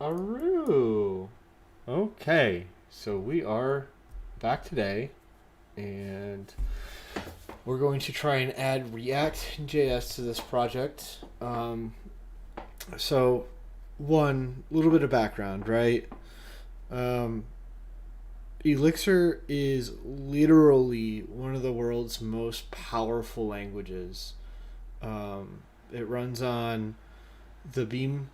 Aru. Okay, so we are back today, and we're going to try and add React JS to this project. So, one little bit of background, right? Um, Elixir is literally one of the world's most powerful languages. It runs on the Beam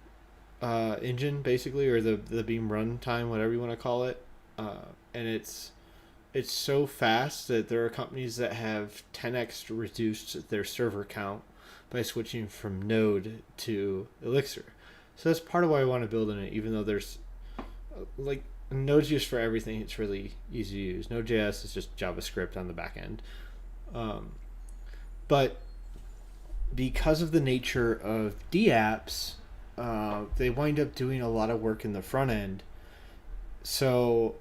engine, basically, or the Beam runtime, whatever you want to call it. And it's so fast that there are companies that have 10x reduced their server count by switching from Node to Elixir. So that's part of why I want to build in it, even though there's like Node's used for everything. It's really easy to use. Node.js is just JavaScript on the back end. But because of the nature of dApps, they wind up doing a lot of work in the front end. So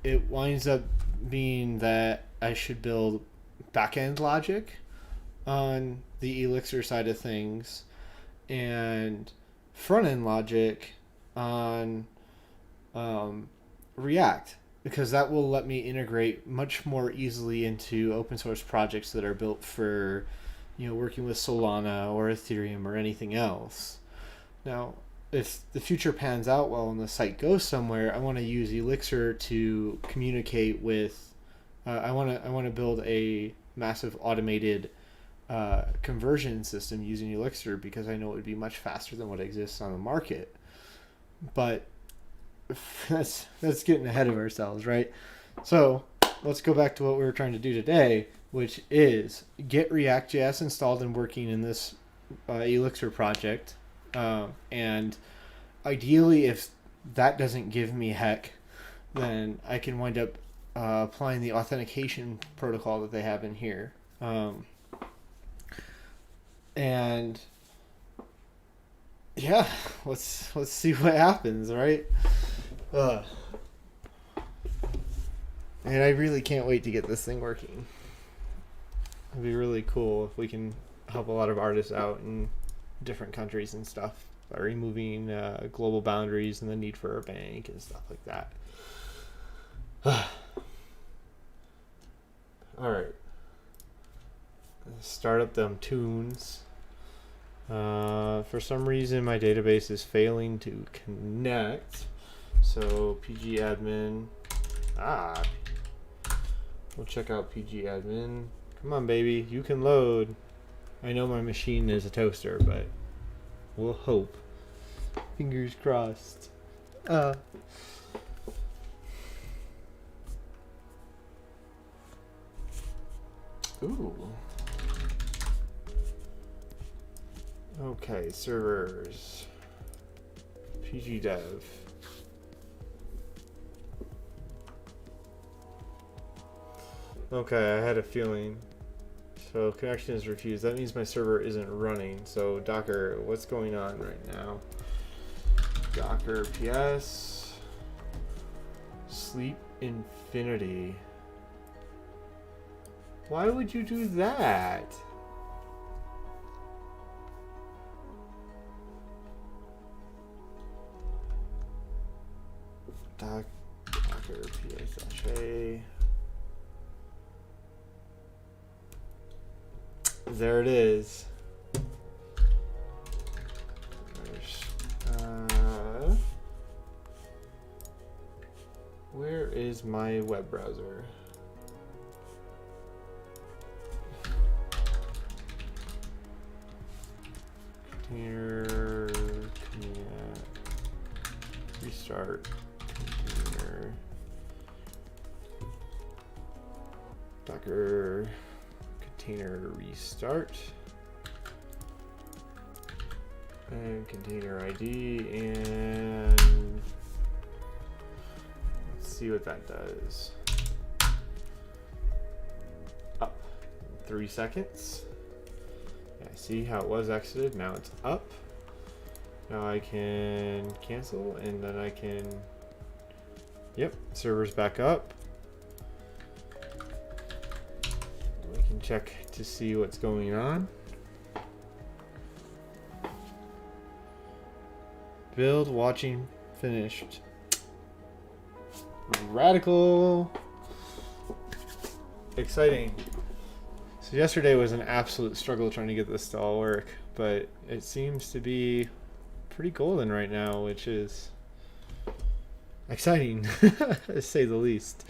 it winds up being that I should build back-end logic on the Elixir side of things and front-end logic on React, because that will let me integrate much more easily into open source projects that are built for, working with Solana or Ethereum or anything else. Now, if the future pans out well and the site goes somewhere, I want to use Elixir to communicate with. I want to build a massive automated conversion system using Elixir, because I know it would be much faster than what exists on the market. But that's getting ahead of ourselves, right? So let's go back to what we were trying to do today, which is get React.js installed and working in this Elixir project. And ideally, if that doesn't give me heck, then I can wind up applying the authentication protocol that they have in here. And yeah, let's see what happens, right? And I really can't wait to get this thing working. It'd be really cool if we can help a lot of artists out in different countries and stuff by removing global boundaries and the need for a bank and stuff like that. All right. Start up them tunes. For some reason, my database is failing to connect. So pgadmin. We'll check out pgadmin. Come on, baby. You can load. I know my machine is a toaster, but we'll hope. Fingers crossed. Ooh. Okay, servers. pgdev. Okay, I had a feeling. So connection is refused. That means my server isn't running. So Docker, what's going on right now? Docker ps sleep infinity. Why would you do that? Docker ps-a. There it is. Where is my web browser? Container, restart, container, Docker, container restart, and container ID, and let's see what that does. Up 3 seconds. Yeah, see how it was exited. Now it's up. Now I can cancel, and then I can. Yep, server's back up. We can check to see what's going on. Build watching Finished. Radical. Exciting. So yesterday was an absolute struggle trying to get this to all work, but it seems to be pretty golden right now, which is exciting to say the least.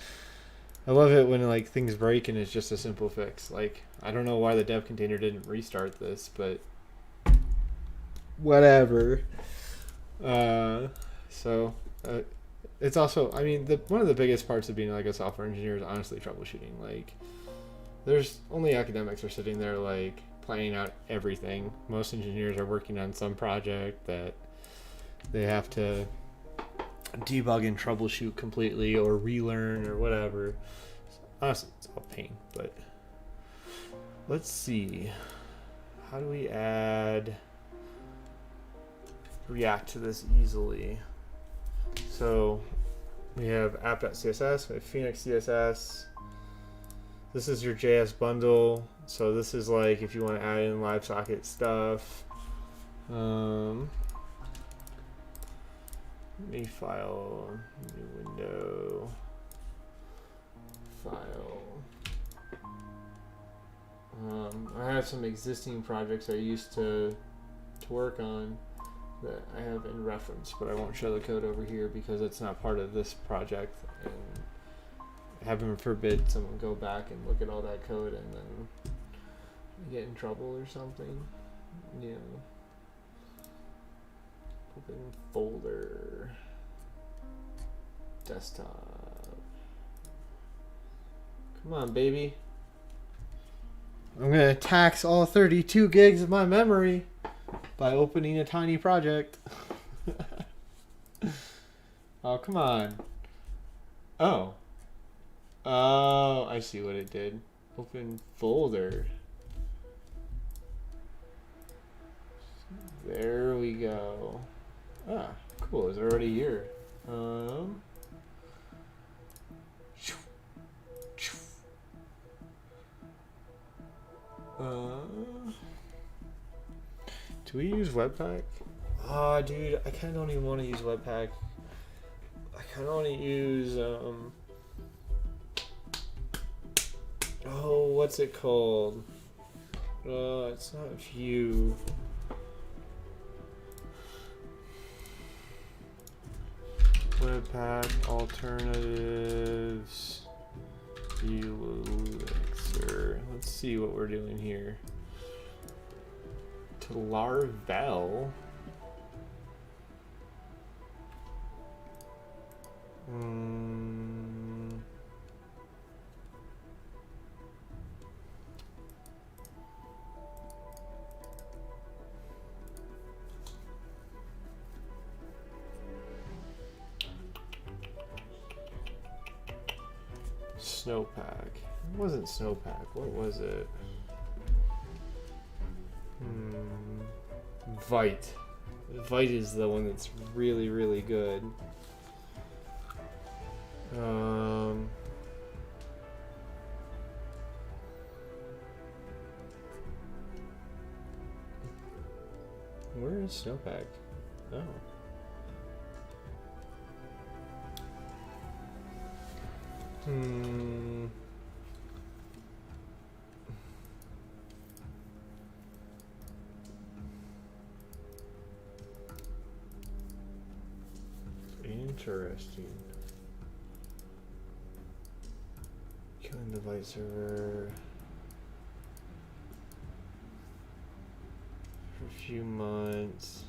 I love it when like things break and it's just a simple fix. Like, I don't know why the dev container didn't restart this, but whatever. It's also, I mean, one of the biggest parts of being like a software engineer is honestly troubleshooting. Like, there's only academics are sitting there like planning out everything. Most engineers are working on some project that they have to debug and troubleshoot completely or relearn or whatever. Honestly, it's all pain, but let's see. How do we add React to this easily? So we have app.css, we have Phoenix CSS. This is your JS bundle. So this is like if you want to add in WebSocket stuff. New file, new window, file. I have some existing projects I used to work on that I have in reference, but I won't show the code over here because it's not part of this project, and heaven forbid someone go back and look at all that code and then get in trouble or something. You know. Open folder. Desktop. Come on, baby. I'm gonna tax all 32 gigs of my memory by opening a tiny project. Oh, come on. Oh. Oh, I see what it did. Open folder. There we go. Ah, cool. It's already here. Do we use Webpack? Ah, dude, I kind of don't even want to use Webpack. I kind of want to use oh, what's it called? It's not Vue. Webpack alternatives. Elixir. Let's see what we're doing here. To Laravel. Snowpack. It wasn't Snowpack. What was it? Vite. Vite is the one that's really, really good. Where is Snowpack? Oh. Interesting. Killing the Vite server for a few months.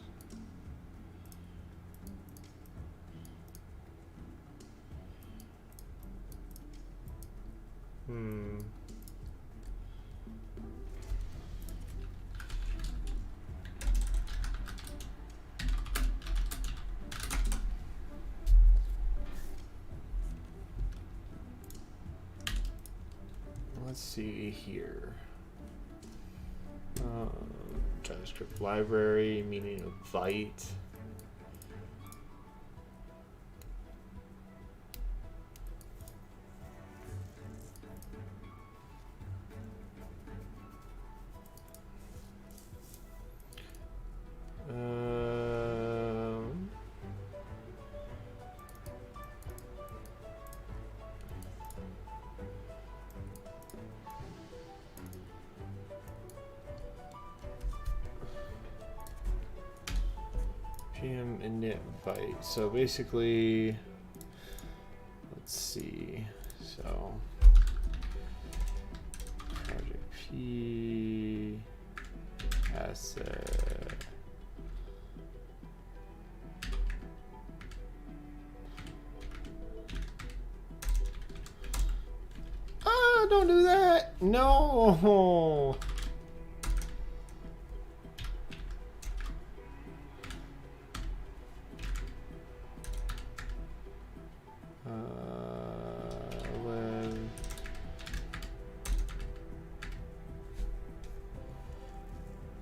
Let's see here. JavaScript library, meaning of Vite. npm init Vite. So basically, let's see. So project p asset. Ah, don't do that. No.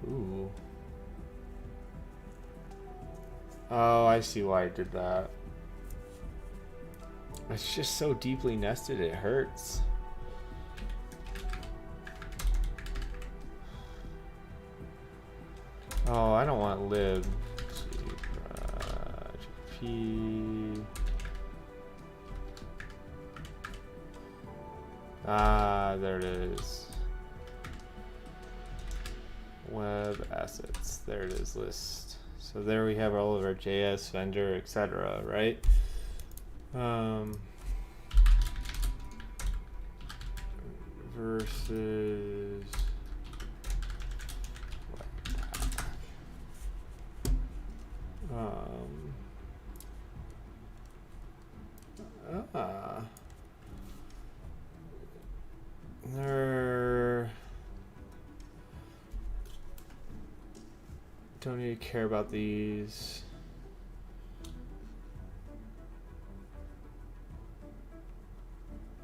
Ooh. Oh, I see why I did that. It's just so deeply nested, it hurts. Oh, I don't want lib. P. Ah, there it is. Web assets. There it is, list. So there we have all of our JS, vendor, etc. Right? Versus there. Don't need to care about these.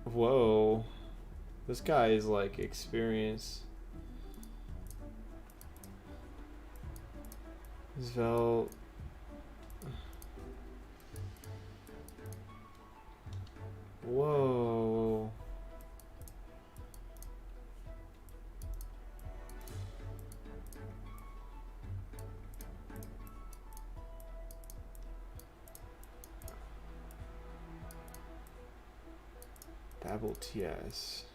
Whoa, this guy is like experienced. Svelte. Whoa. Babel TS.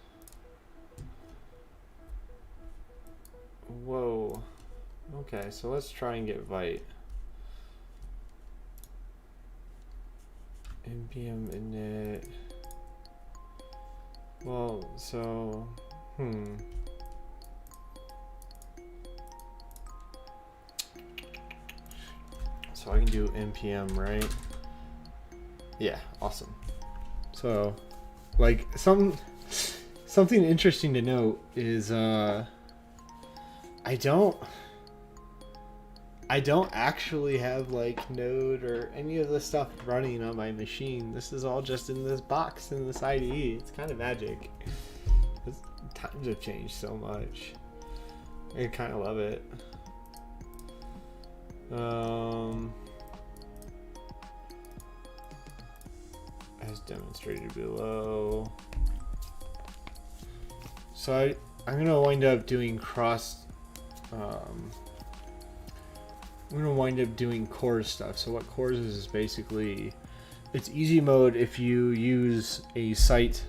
Whoa. Okay, so let's try and get Vite. npm init. Well, so so I can do npm, right? Yeah, awesome. So like something interesting to note is I don't actually have like Node or any of this stuff running on my machine. This is all just in this box in this IDE. It's kind of magic. Times have changed so much. I kind of love it. As demonstrated below. So I'm gonna wind up doing I'm gonna wind up doing cores stuff. So what cores is basically, it's easy mode if you use a site.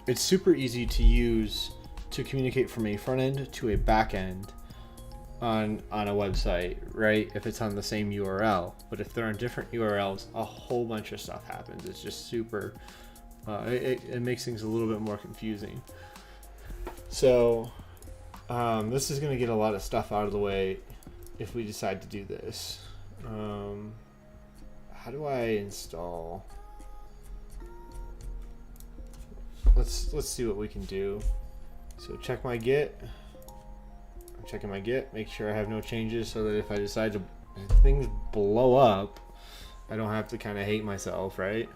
It's super easy to use to communicate from a front end to a back end on a website, right? If it's on the same URL, but if they're on different URLs, a whole bunch of stuff happens. It's just super. It makes things a little bit more confusing. So this is going to get a lot of stuff out of the way if we decide to do this. How do I install? Let's see what we can do. So check my Git. I'm checking my Git, make sure I have no changes so that if I decide to things blow up, I don't have to kind of hate myself, right?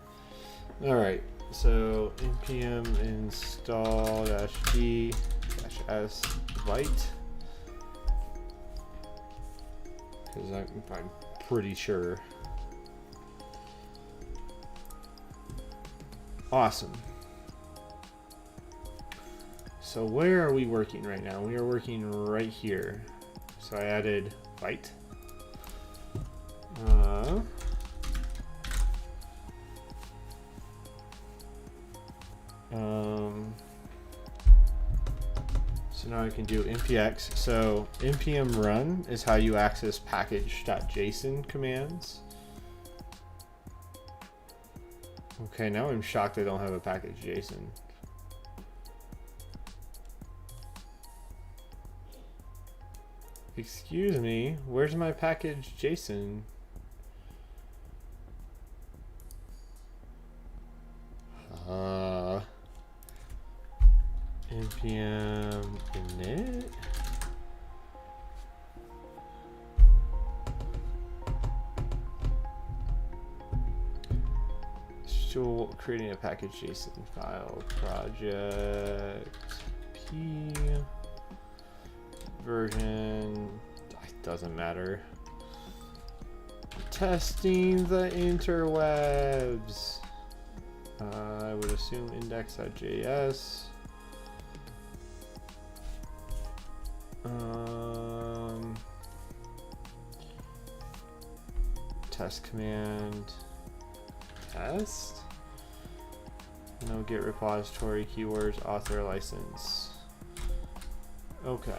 All right. So npm install -d -s Vite, because I'm pretty sure. Awesome. So where are we working right now? We are working right here. So I added Vite. So now I can do npx. So npm run is how you access package.json commands. Okay, now I'm shocked I don't have a package JSON. Excuse me, where's my package JSON? npm init. So creating a package JSON file, project p version, doesn't matter. Testing the interwebs. I would assume index.js. Test command test. No get repository keywords author license. Okay.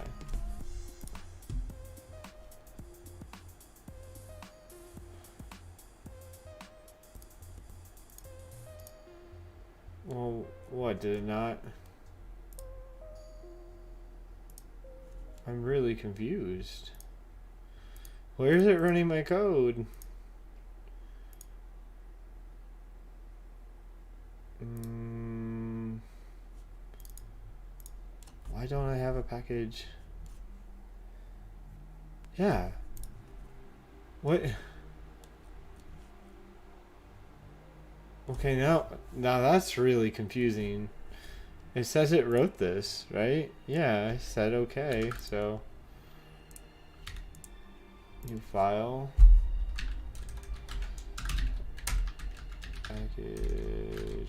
Well, what did it not? I'm really confused. Where is it running my code? Why don't I have a package? Yeah. What? Okay, now that's really confusing. It says it wrote this, right? Yeah, I said okay, so new file, package.json.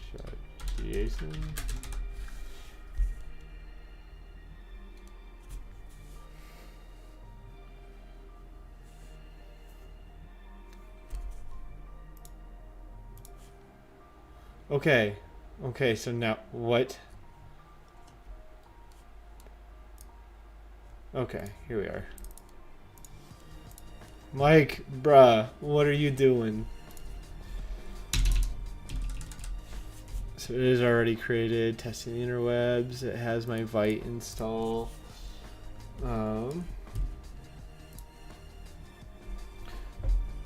Okay, so now what? Okay, here we are. Mike, bruh, what are you doing? So it is already created, testing the interwebs. It has my Vite install.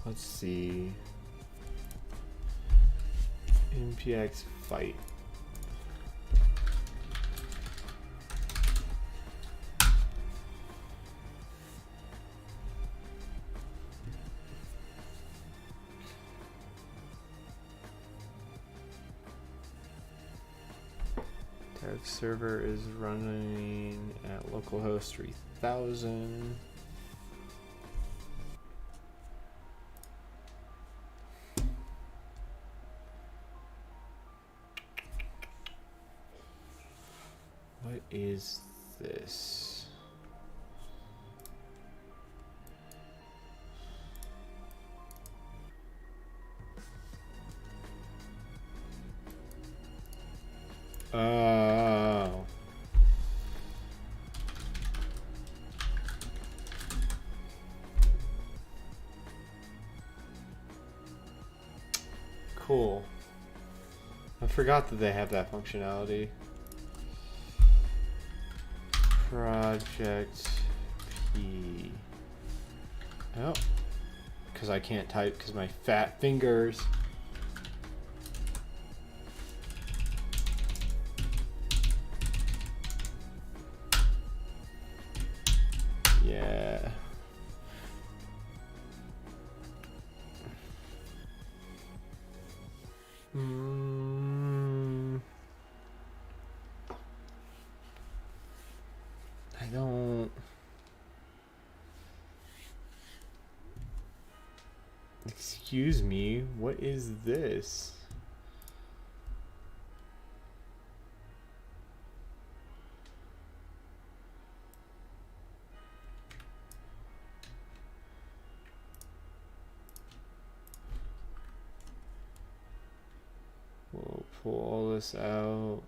Let's see. npx Vite. Dev server is running at localhost 3000. What is this? Oh. Cool. I forgot that they have that functionality. Project P. Oh. Because I can't type because my fat fingers. Yeah. I don't. Excuse me, what is this? We'll pull all this out.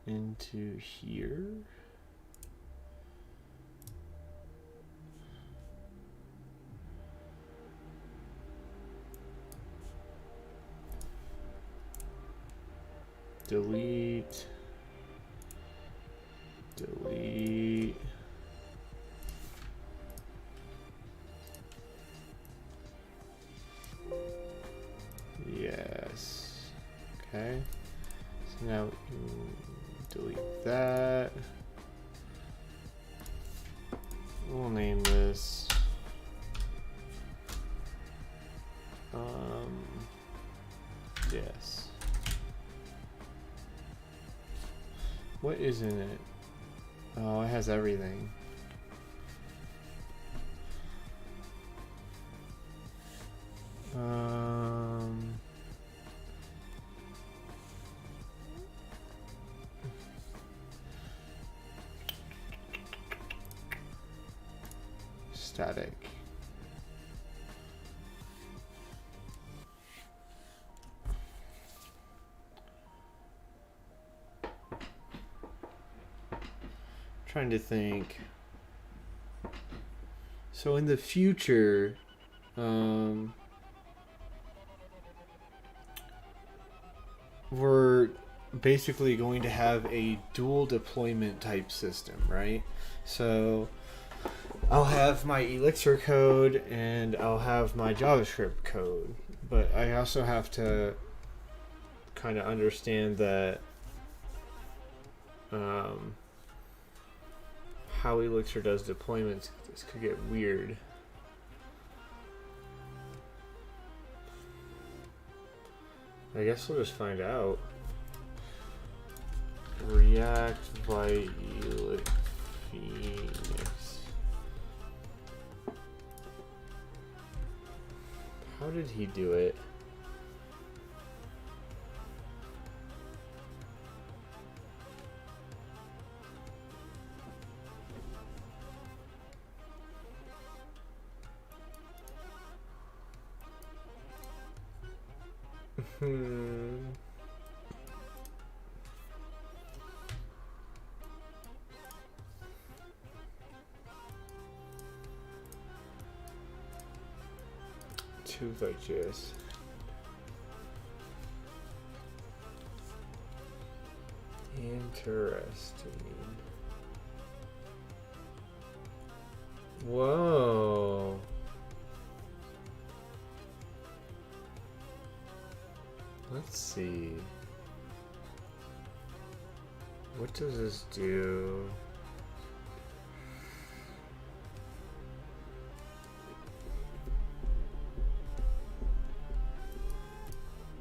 into here. Delete. Delete. Yes. Okay. So now we can delete that. We'll name this yes. What is in it? Oh, it has everything. Static. Trying to think. So in the future, we're basically going to have a dual deployment type system, right? So I'll have my Elixir code and I'll have my JavaScript code, but I also have to kind of understand that how Elixir does deployments. This could get weird. I guess we'll just find out. React Vite Phoenix. How did he do it? Two Vite.js. Interesting. Whoa. Let's see. What does this do?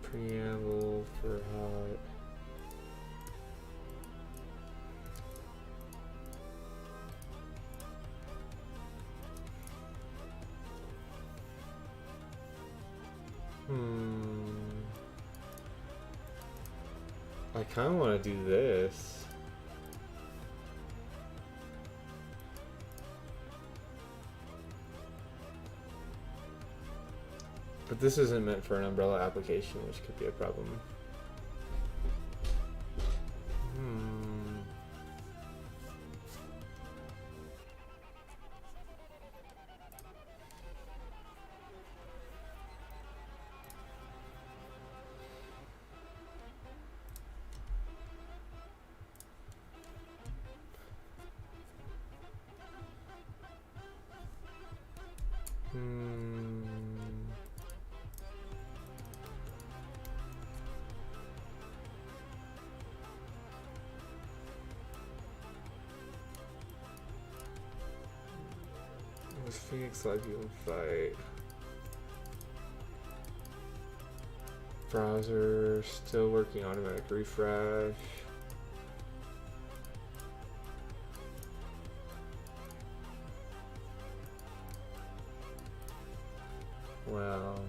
Preamble for hot. I kind of want to do this. But this isn't meant for an umbrella application, which could be a problem. Phoenix Live Vite. Browser still working automatic refresh. Well,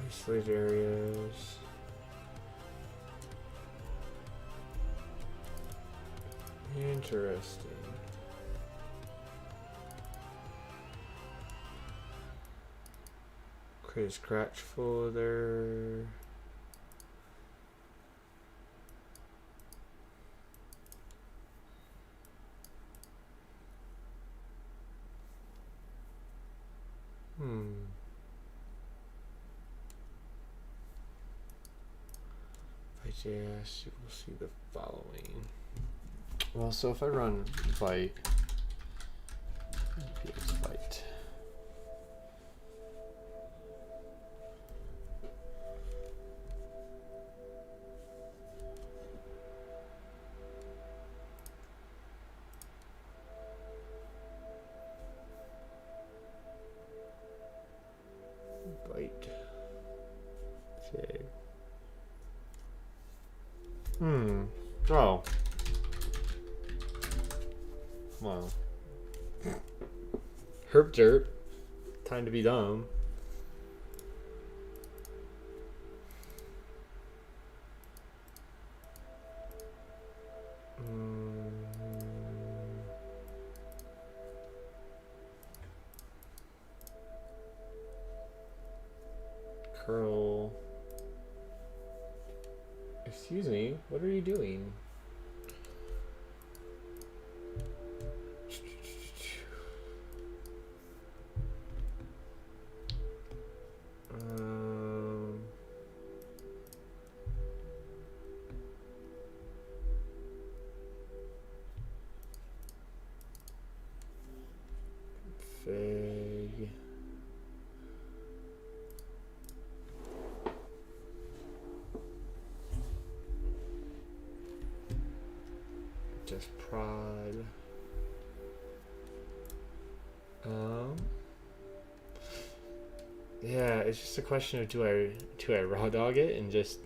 isolated areas. Interesting. Create a scratch folder. Yes, you will see the following. Well, so if I run Vite, npx Vite, Vite, fig. Oh. Well. Herp derp. Time to be dumb. Curl. Excuse me, what are you doing? Fig. Just prod. Yeah, it's just a question of do I raw dog it and just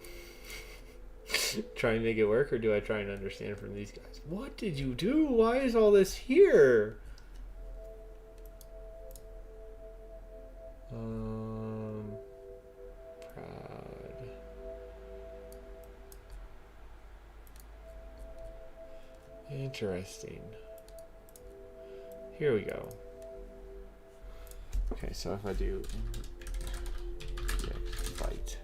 try and make it work, or do I try and understand from these guys? What did you do? Why is all this here? Prod. Interesting. Here we go. Okay, so if I do Vite,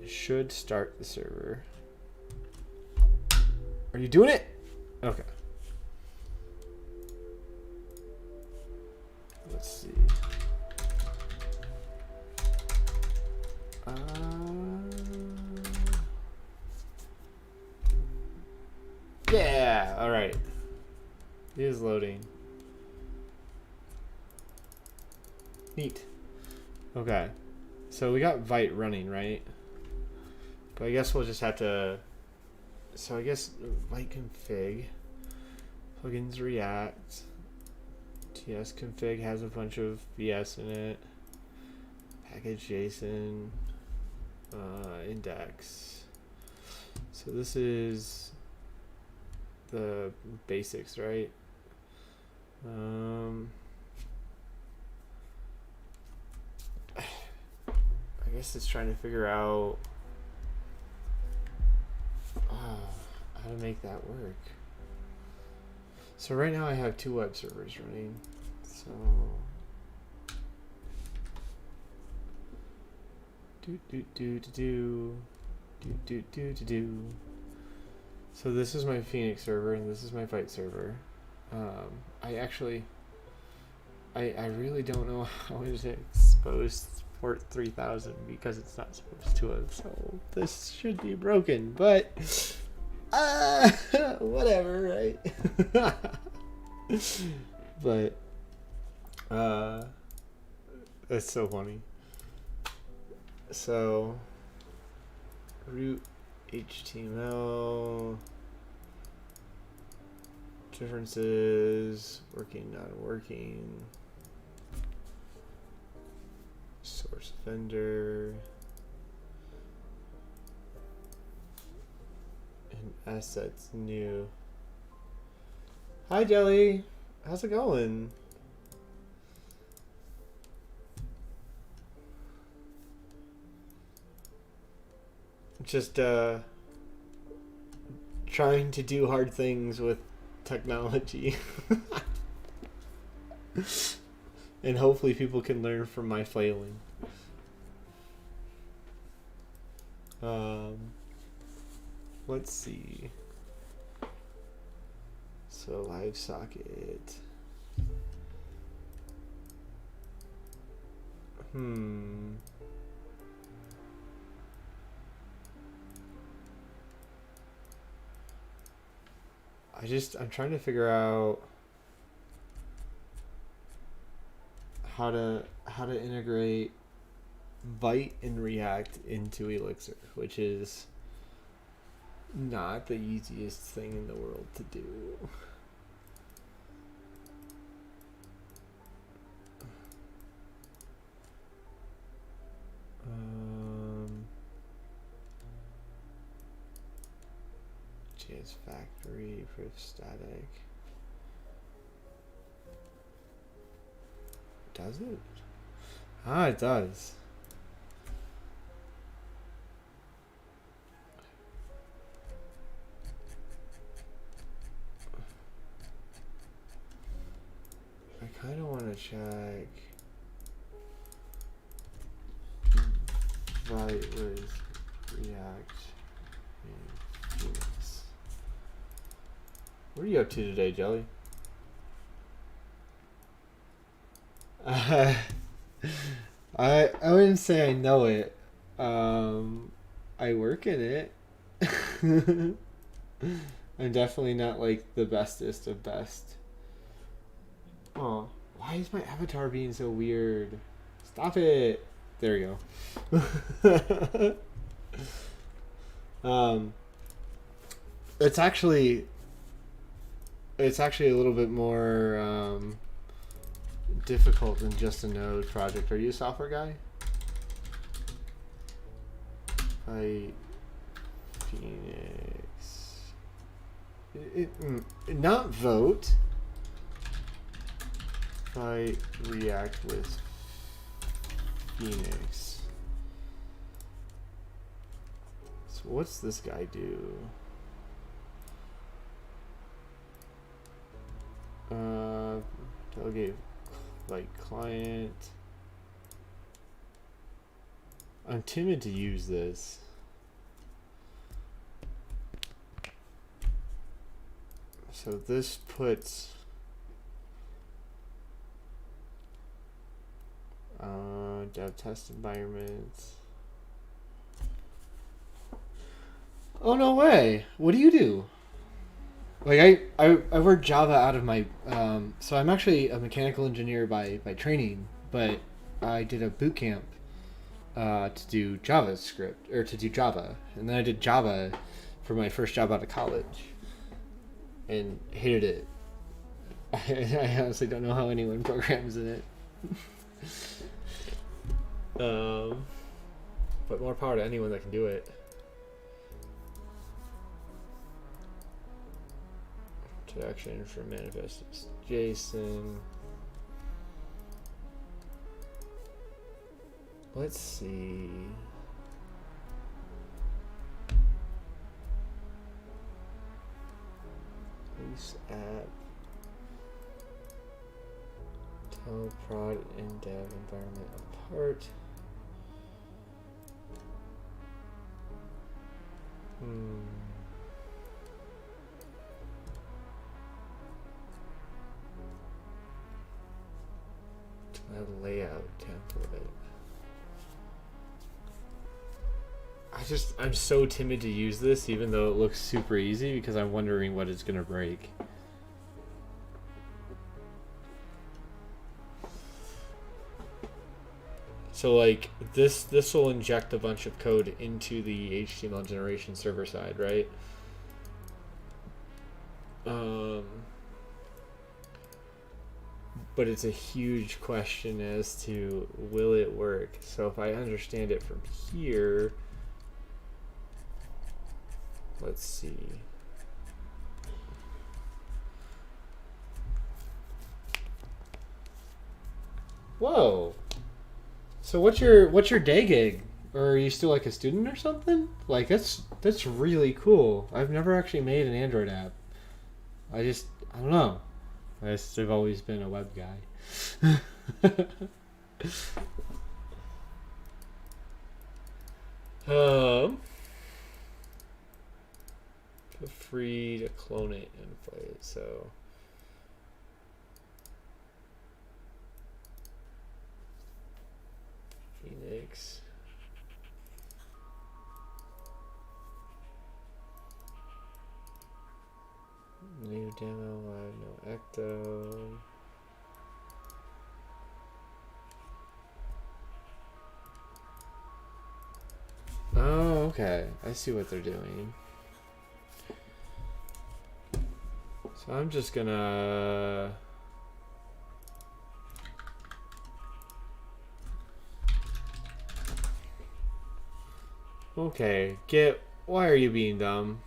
it should start the server. Are you doing it? Okay. Let's see. Yeah, all right. It is loading. Neat. Okay. So we got Vite running, right? But I guess we'll just have to... So I guess Vite config, plugins React, TS config has a bunch of BS in it, package JSON, index. So this is the basics, right? I guess it's trying to figure out how to make that work. So right now I have 2 web servers running. So So this is my Phoenix server and this is my Vite server. I really don't know how it exposed port 3000 because it's not supposed to have, so this should be broken, but whatever, right? But that's so funny. So root HTML differences, working, not working, source vendor, and assets new. Hi Jelly, how's it going? Just trying to do hard things with technology. And hopefully people can learn from my flailing. Let's see. So live socket. I'm trying to figure out how to integrate Vite and React into Elixir, which is not the easiest thing in the world to do. JS factory, proof static. Does it? Ah, it does. I kind of want to check Vite with React and Unix. What are you up to today, Jelly? I wouldn't say I know it. I work in it. I'm definitely not like the bestest of best. Oh, why is my avatar being so weird? Stop it. There we go. It's actually a little bit more difficult than just a node project. Are you a software guy? Phoenix. Not vote. React with Phoenix. So what's this guy do? Delegate like client. I'm timid to use this. So this puts dev test environments. Oh no way! What do you do? Like I work Java out of my so I'm actually a mechanical engineer by training, but I did a boot camp to do JavaScript or to do Java, and then I did Java for my first job out of college, and hated it. I honestly don't know how anyone programs in it. But more power to anyone that can do it. Introduction for manifest JSON. Let's see. Police app. Tell prod and dev environment apart. A layout template. I'm so timid to use this, even though it looks super easy, because I'm wondering what it's gonna break. So like this will inject a bunch of code into the HTML generation server side, right? But it's a huge question as to will it work. So if I understand it from here, let's see. Whoa. So what's your day gig? Or are you still like a student or something? Like that's really cool. I've never actually made an Android app. I don't know. I've always been a web guy. Feel free to clone it and play it. So Phoenix. new demo, live, no ecto. Oh, okay. I see what they're doing. So I'm just gonna... Okay, Git, why are you being dumb?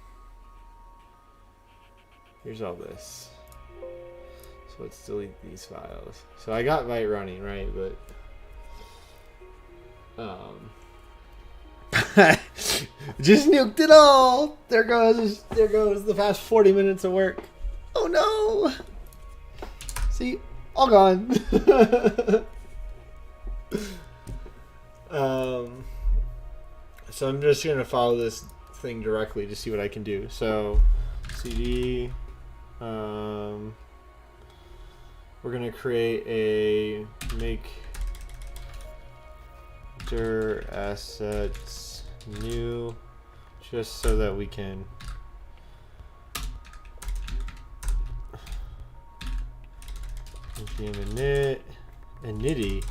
Here's all this. So let's delete these files. So I got Vite running, right? But just nuked it all. There goes the past 40 minutes of work. Oh no! See, all gone. So I'm just gonna follow this thing directly to see what I can do. So cd, we're gonna create a make dir assets new, just so that we can npm init initty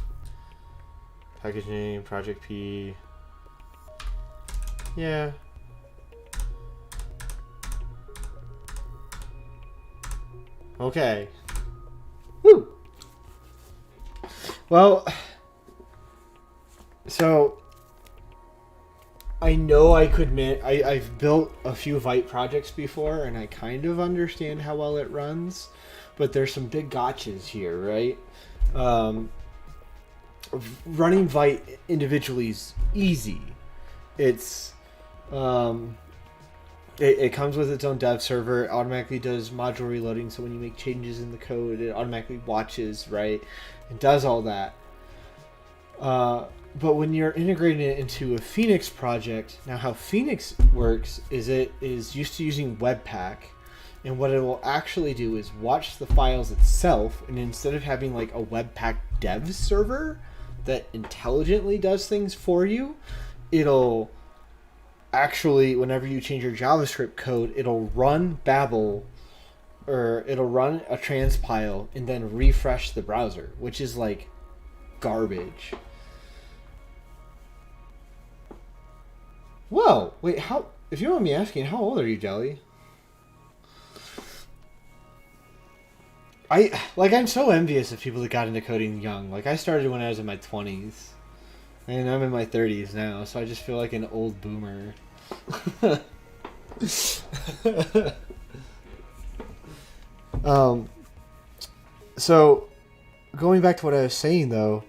package name project p. Yeah. Okay. Woo. Well, so I know I could I've built a few Vite projects before, and I kind of understand how well it runs, but there's some big gotchas here, right? Running Vite individually is easy. It's it comes with its own dev server. It automatically does module reloading, so when you make changes in the code, it automatically watches, right? It does all that. But when you're integrating it into a Phoenix project, now how Phoenix works is it is used to using Webpack, and what it will actually do is watch the files itself, and instead of having like a Webpack dev server that intelligently does things for you, it'll actually, whenever you change your JavaScript code, it'll run Babel, or it'll run a transpile and then refresh the browser, which is like garbage. Whoa, wait, how, if you don't mind me asking, how old are you, Jelly? I'm so envious of people that got into coding young. Like, I started when I was in my 20s. And I'm in my 30s now, so I just feel like an old boomer. So, going back to what I was saying, though,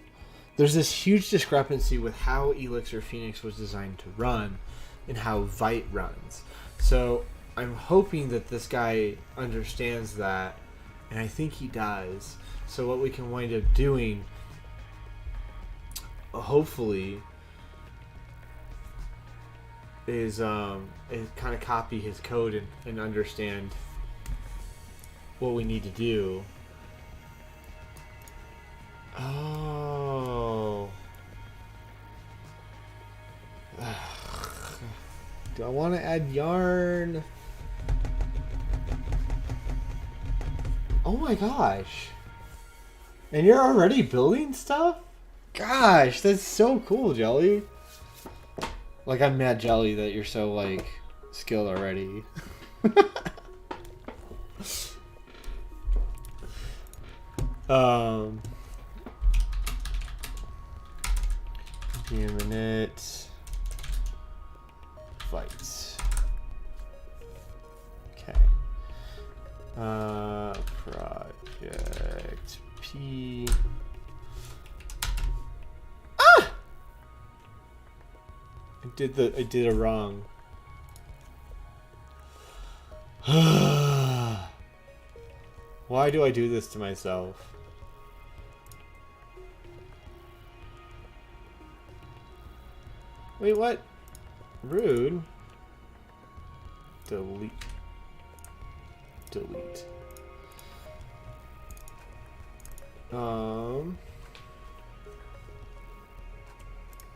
there's this huge discrepancy with how Elixir Phoenix was designed to run and how Vite runs. So, I'm hoping that this guy understands that, and I think he does. So what we can wind up doing, hopefully, is kind of copy his code and understand what we need to do. Oh. Do I want to add yarn? Oh my gosh. And you're already building stuff? Gosh, that's so cool, Jelly. Like, I'm mad jelly that you're so, like, skilled already. Give me a minute. Vite. Okay. Project P. Ah! I did it wrong. Why do I do this to myself? Wait, what? Rude. Delete.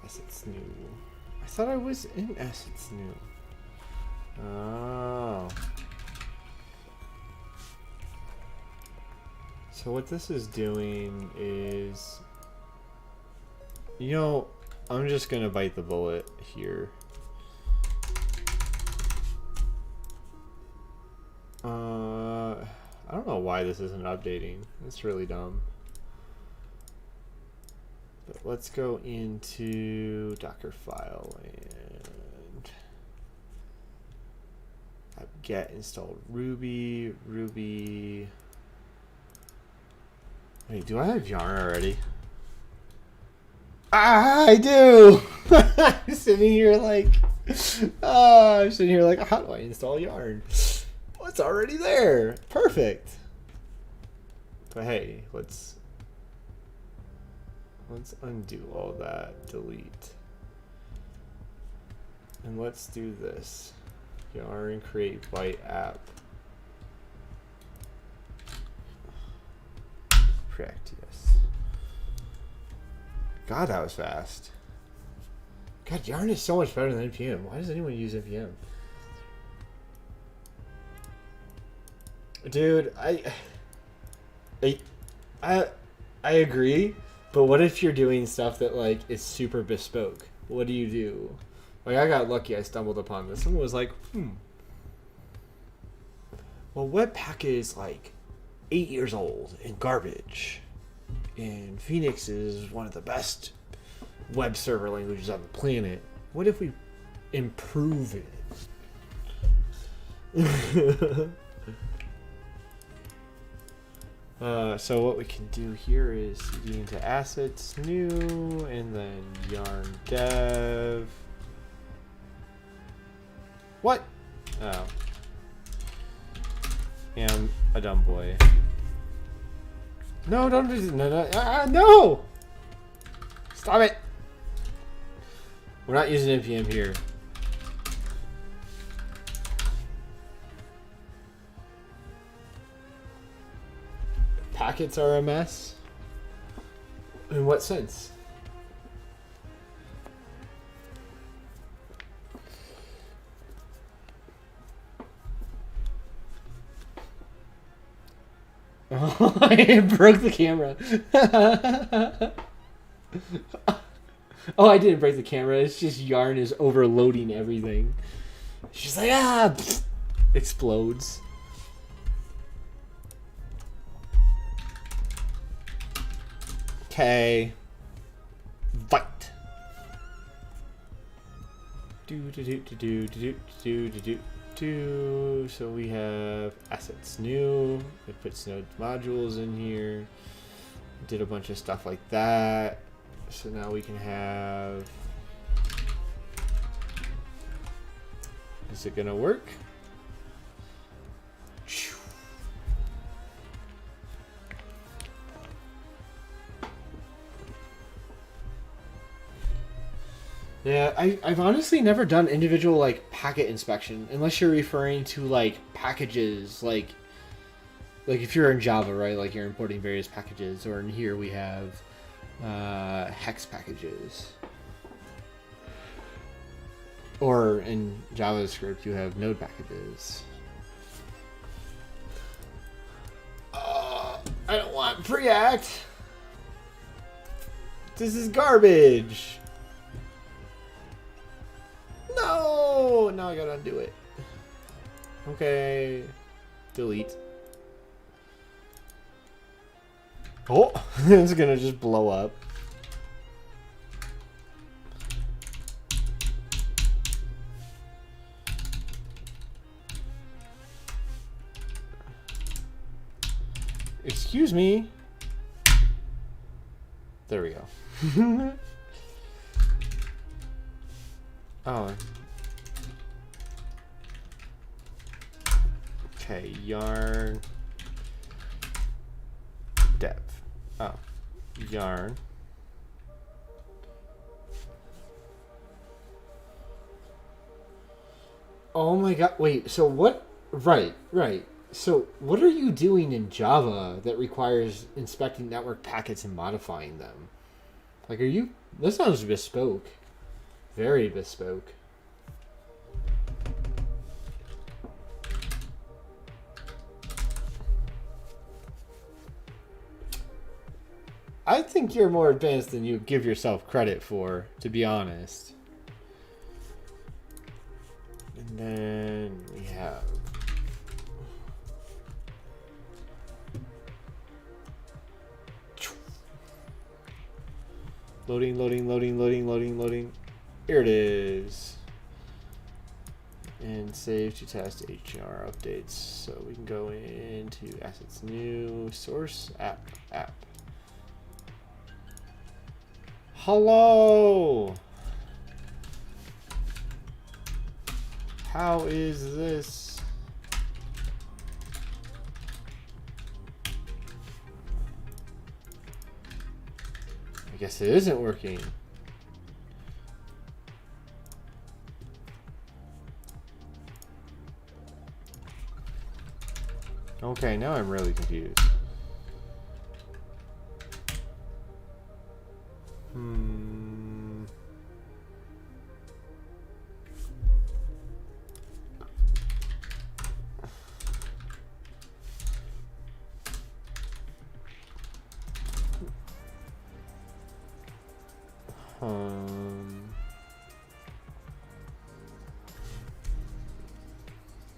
Assets new. I thought I was in assets new. Oh. So what this is doing is, you know, I'm just gonna bite the bullet here. I don't know why this isn't updating. It's really dumb. But let's go into Docker file and get installed Ruby. Wait, do I have Yarn already? Ah, I do! I'm sitting here like, how do I install Yarn? Well, it's already there. Perfect. But hey, let's undo all that, delete. And let's do this. Yarn create Vite app. Correct, yes. God, that was fast. God, Yarn is so much better than NPM. Why does anyone use NPM? Dude, I agree, but what if you're doing stuff that like is super bespoke? What do you do? Like, I got lucky, I stumbled upon this. Someone was like, well, Webpack is like 8 years old and garbage, and Phoenix is one of the best web server languages on the planet. What if we improve it? So what we can do here is cd into assets new and then yarn dev. What? Oh. Yeah, I'm a dumb boy. No, don't do no! Stop it! We're not using NPM here. Packets are a mess? In what sense? Oh, I broke the camera. Oh, I didn't break the camera. It's just Yarn is overloading everything. She's like, pfft, explodes. Okay. Vite. So we have assets new. We put node modules in here. Did a bunch of stuff like that. So now we can have. Is it gonna work? Yeah, I've honestly never done individual like packet inspection unless you're referring to like packages like if you're in Java, right? Like you're importing various packages, or in here we have hex packages. Or in JavaScript you have node packages. I don't want Preact. This is garbage. No! Now I gotta undo it. Okay. Delete. Oh! It's gonna just blow up. Excuse me. There we go. Oh. Okay, yarn dev. Oh, yarn. Oh my god, wait, so what? Right. So what are you doing in Java that requires inspecting network packets and modifying them? Like, are you... That sounds bespoke. Very bespoke. I think you're more advanced than you give yourself credit for, to be honest. And then we have loading. Here it is. And save to test HTML updates. So we can go into assets new, source, app. Hello! How is this? I guess it isn't working. Okay, now I'm really confused.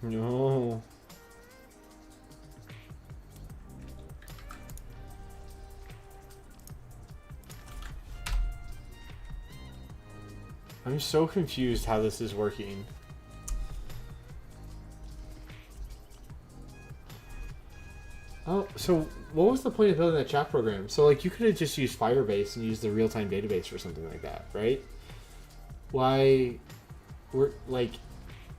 No. I'm so confused how this is working. Oh, so what was the point of building that chat program? So like you could have just used Firebase and used the real-time database or something like that, right? Why were like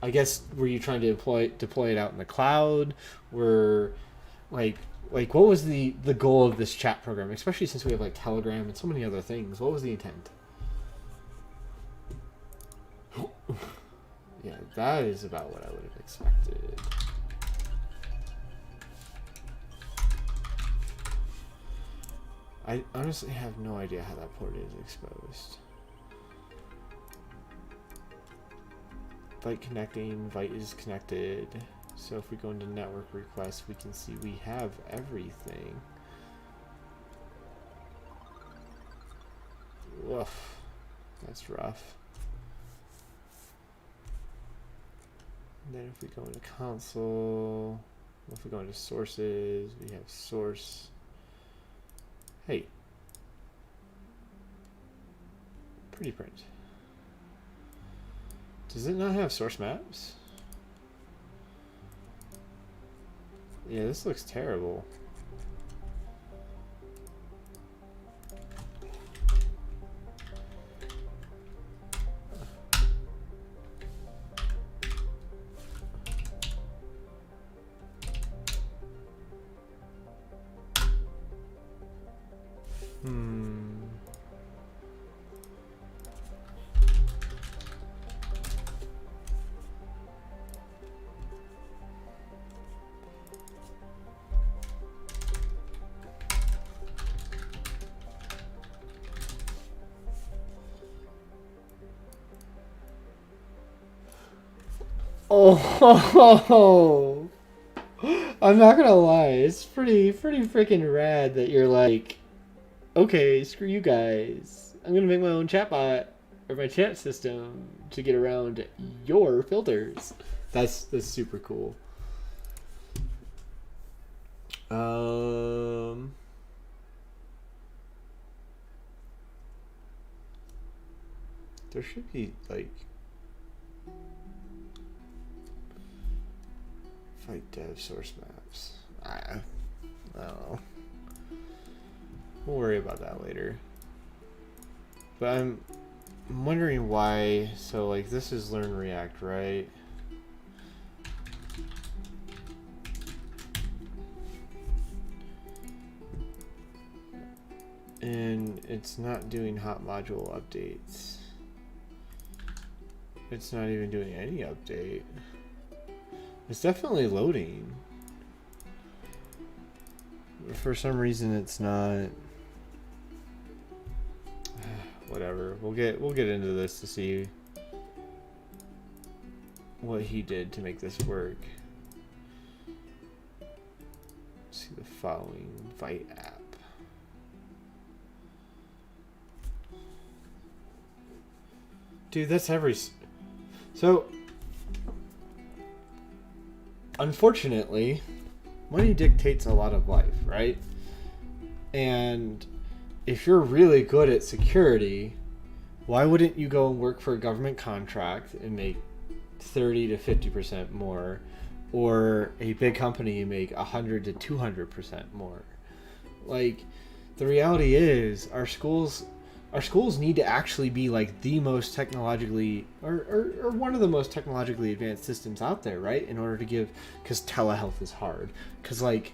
I guess were you trying to deploy it out in the cloud? Were like what was the goal of this chat program, especially since we have like Telegram and so many other things? What was the intent? Yeah, that is about what I would have expected. I honestly have no idea how that port is exposed. Vite connecting, Vite is connected. So if we go into network requests, we can see we have everything. Woof, that's rough. And then if we go into console, if we go into sources, we have source. Hey, pretty print. Does it not have source maps? Yeah, this looks terrible. Oh, I'm not gonna lie, it's pretty freaking rad that you're like, okay, screw you guys. I'm gonna make my own chatbot or my chat system to get around your filters. That's super cool. There should be like Vite dev source maps. I don't know. We'll worry about that later. But I'm wondering why. So like this is learn React, right? And it's not doing hot module updates. It's not even doing any update. It's definitely loading. For some reason it's not. Whatever. We'll get into this to see what he did to make this work. See the following Vite app. Dude, that's so, unfortunately, money dictates a lot of life, right? And if you're really good at security, why wouldn't you go and work for a government contract and make 30 to 50% more, or a big company make 100 to 200% more? Like, the reality is our schools need to actually be like the most technologically or one of the most technologically advanced systems out there, right? In order to give, because telehealth is hard, because like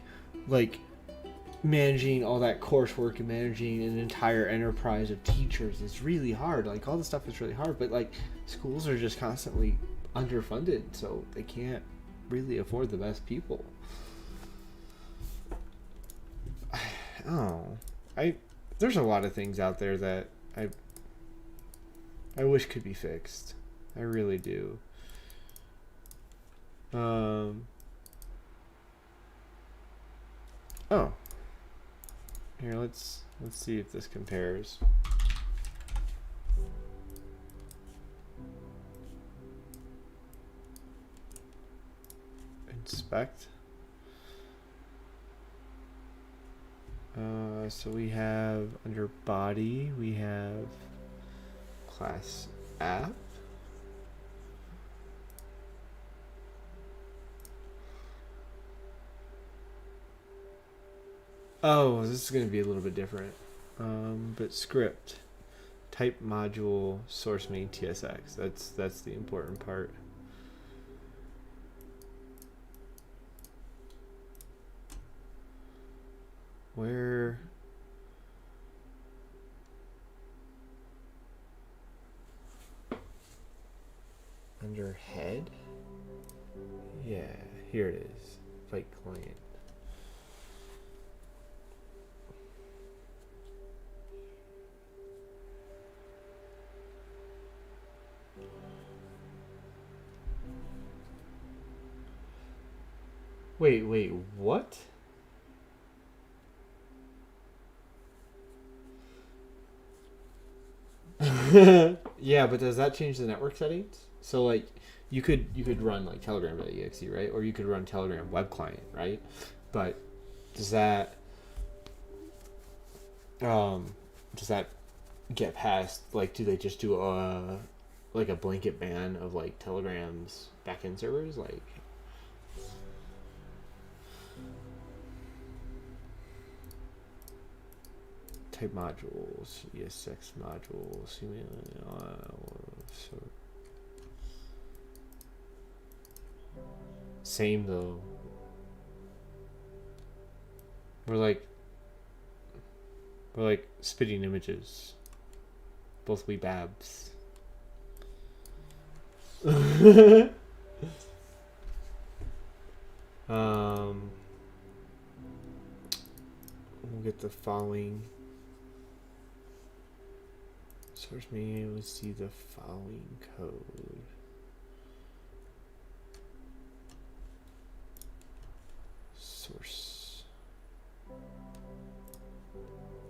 managing all that coursework and managing an entire enterprise of teachers is really hard. Like, all the stuff is really hard, but like schools are just constantly underfunded, so they can't really afford the best people. Oh, there's a lot of things out there that I wish could be fixed. I really do. Oh. Here, let's see if this compares. Inspect. So we have under body, we have class app. Oh, this is going to be a little bit different. But script, type module, source main TSX. That's the important part. Where under head? Yeah, here it is. Vite client. Wait, what? Yeah, but does that change the network settings? So like you could run like telegram.exe, right? Or you could run Telegram web client, right? But does that get past, like, do they just do a blanket ban of like Telegram's backend servers? Like, type modules, ESX modules, so same though. We're like spitting images. Both we babs. We'll get the following. Source being able to see the following code. Source.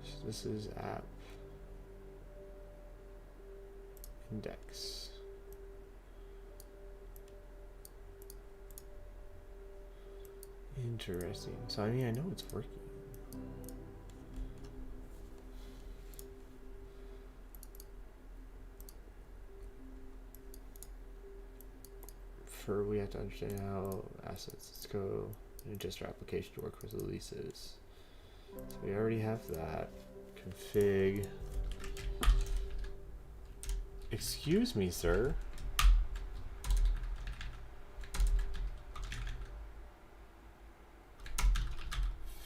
So this is app. Index. Interesting. So I mean, I know it's working. We have to understand how assets. Let's go and adjust our application to work with releases. So we already have that. Config. Excuse me, sir.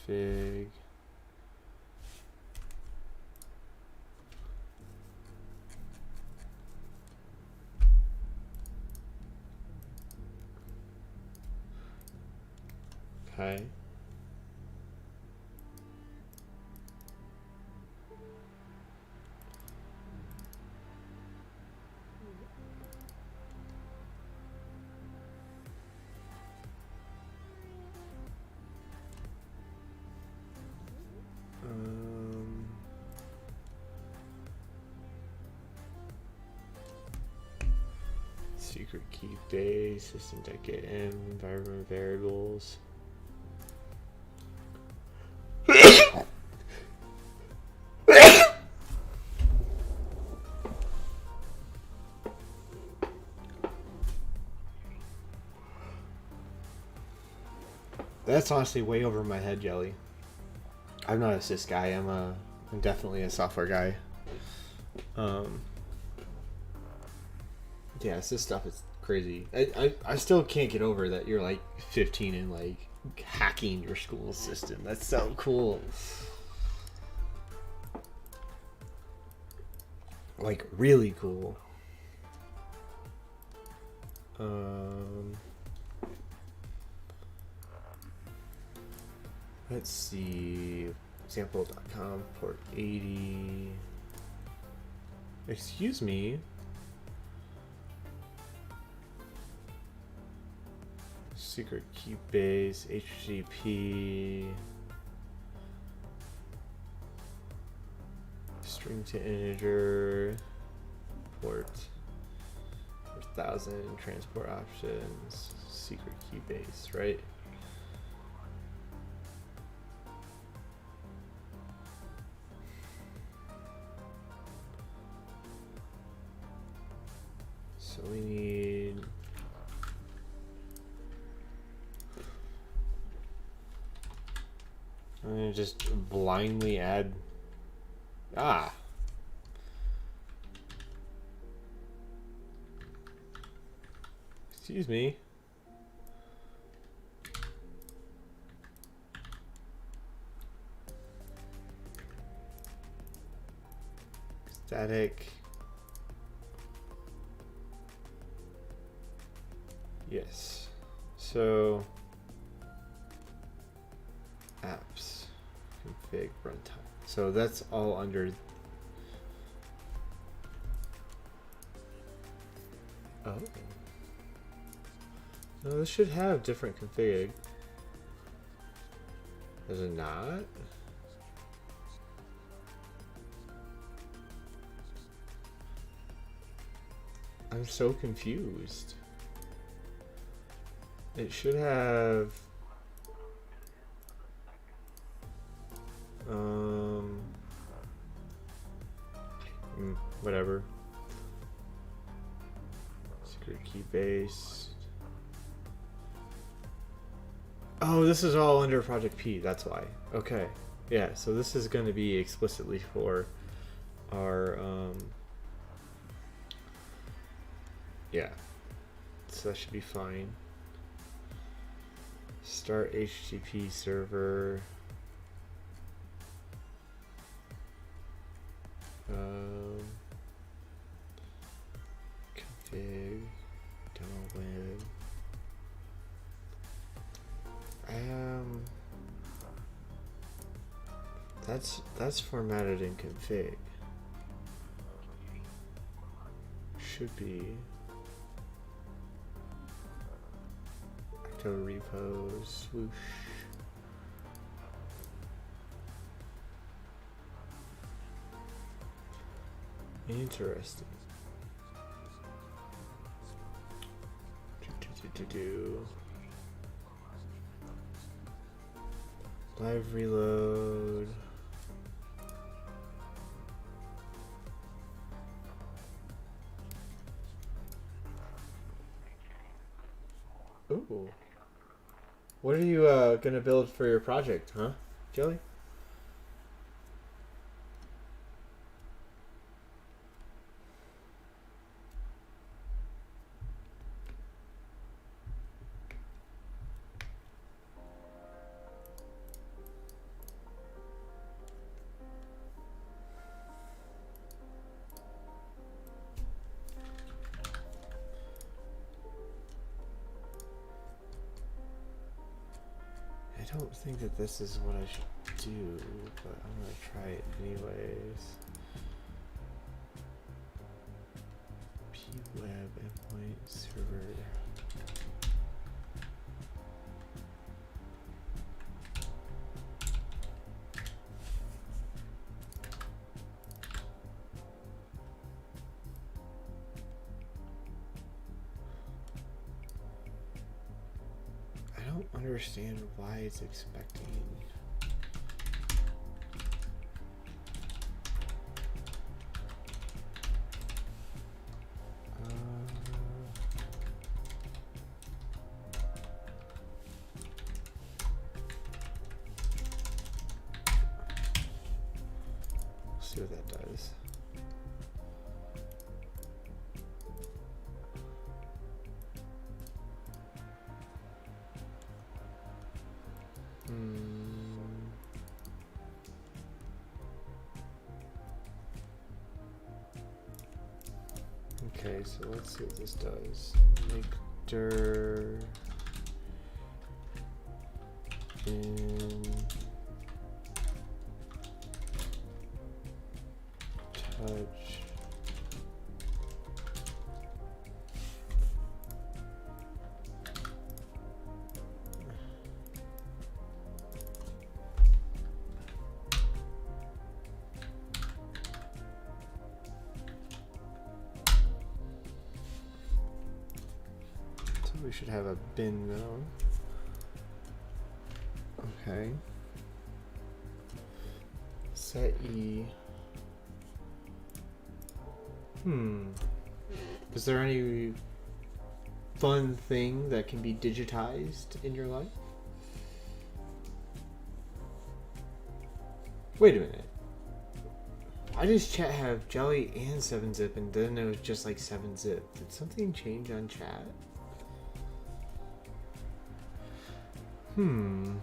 Fig. Okay. secret key base, system.getM, environment variables. That's honestly way over my head, Jelly. I'm not a sys guy. I'm definitely a software guy. Yeah, sys stuff is crazy. I still can't get over that you're like 15 and like hacking your school system. That's so cool. Like really cool. Let's see. Example.com, port 80. Excuse me. Secret key base, HTTP. String to integer. Port 4000, transport options. Secret key base, right? So we need I'm gonna just blindly add excuse me. Static. Yes. So apps, config, runtime. So that's all under. Oh. No, this should have different config. Does it not? I'm so confused. It should have whatever. Secret key base. Oh, this is all under Project P, that's why. Okay. Yeah, so this is going to be explicitly for our yeah. So that should be fine. Start HTTP server. Config. Demo web. That's formatted in config. Should be. Acto repos, swoosh. Interesting. Live reload. Ooh. What are you gonna build for your project, huh, Jelly? I don't think that this is what I should do, but I'm gonna try it anyways. P-web endpoint server. don't understand why it's expecting. See what that does. Okay, so let's see what this does. Make dir in touch. We should have a bin though. Okay. Set E. Is there any fun thing that can be digitized in your life? Wait a minute. Why does chat have jelly and 7-zip and then it was just like 7-zip? Did something change on chat? Fim.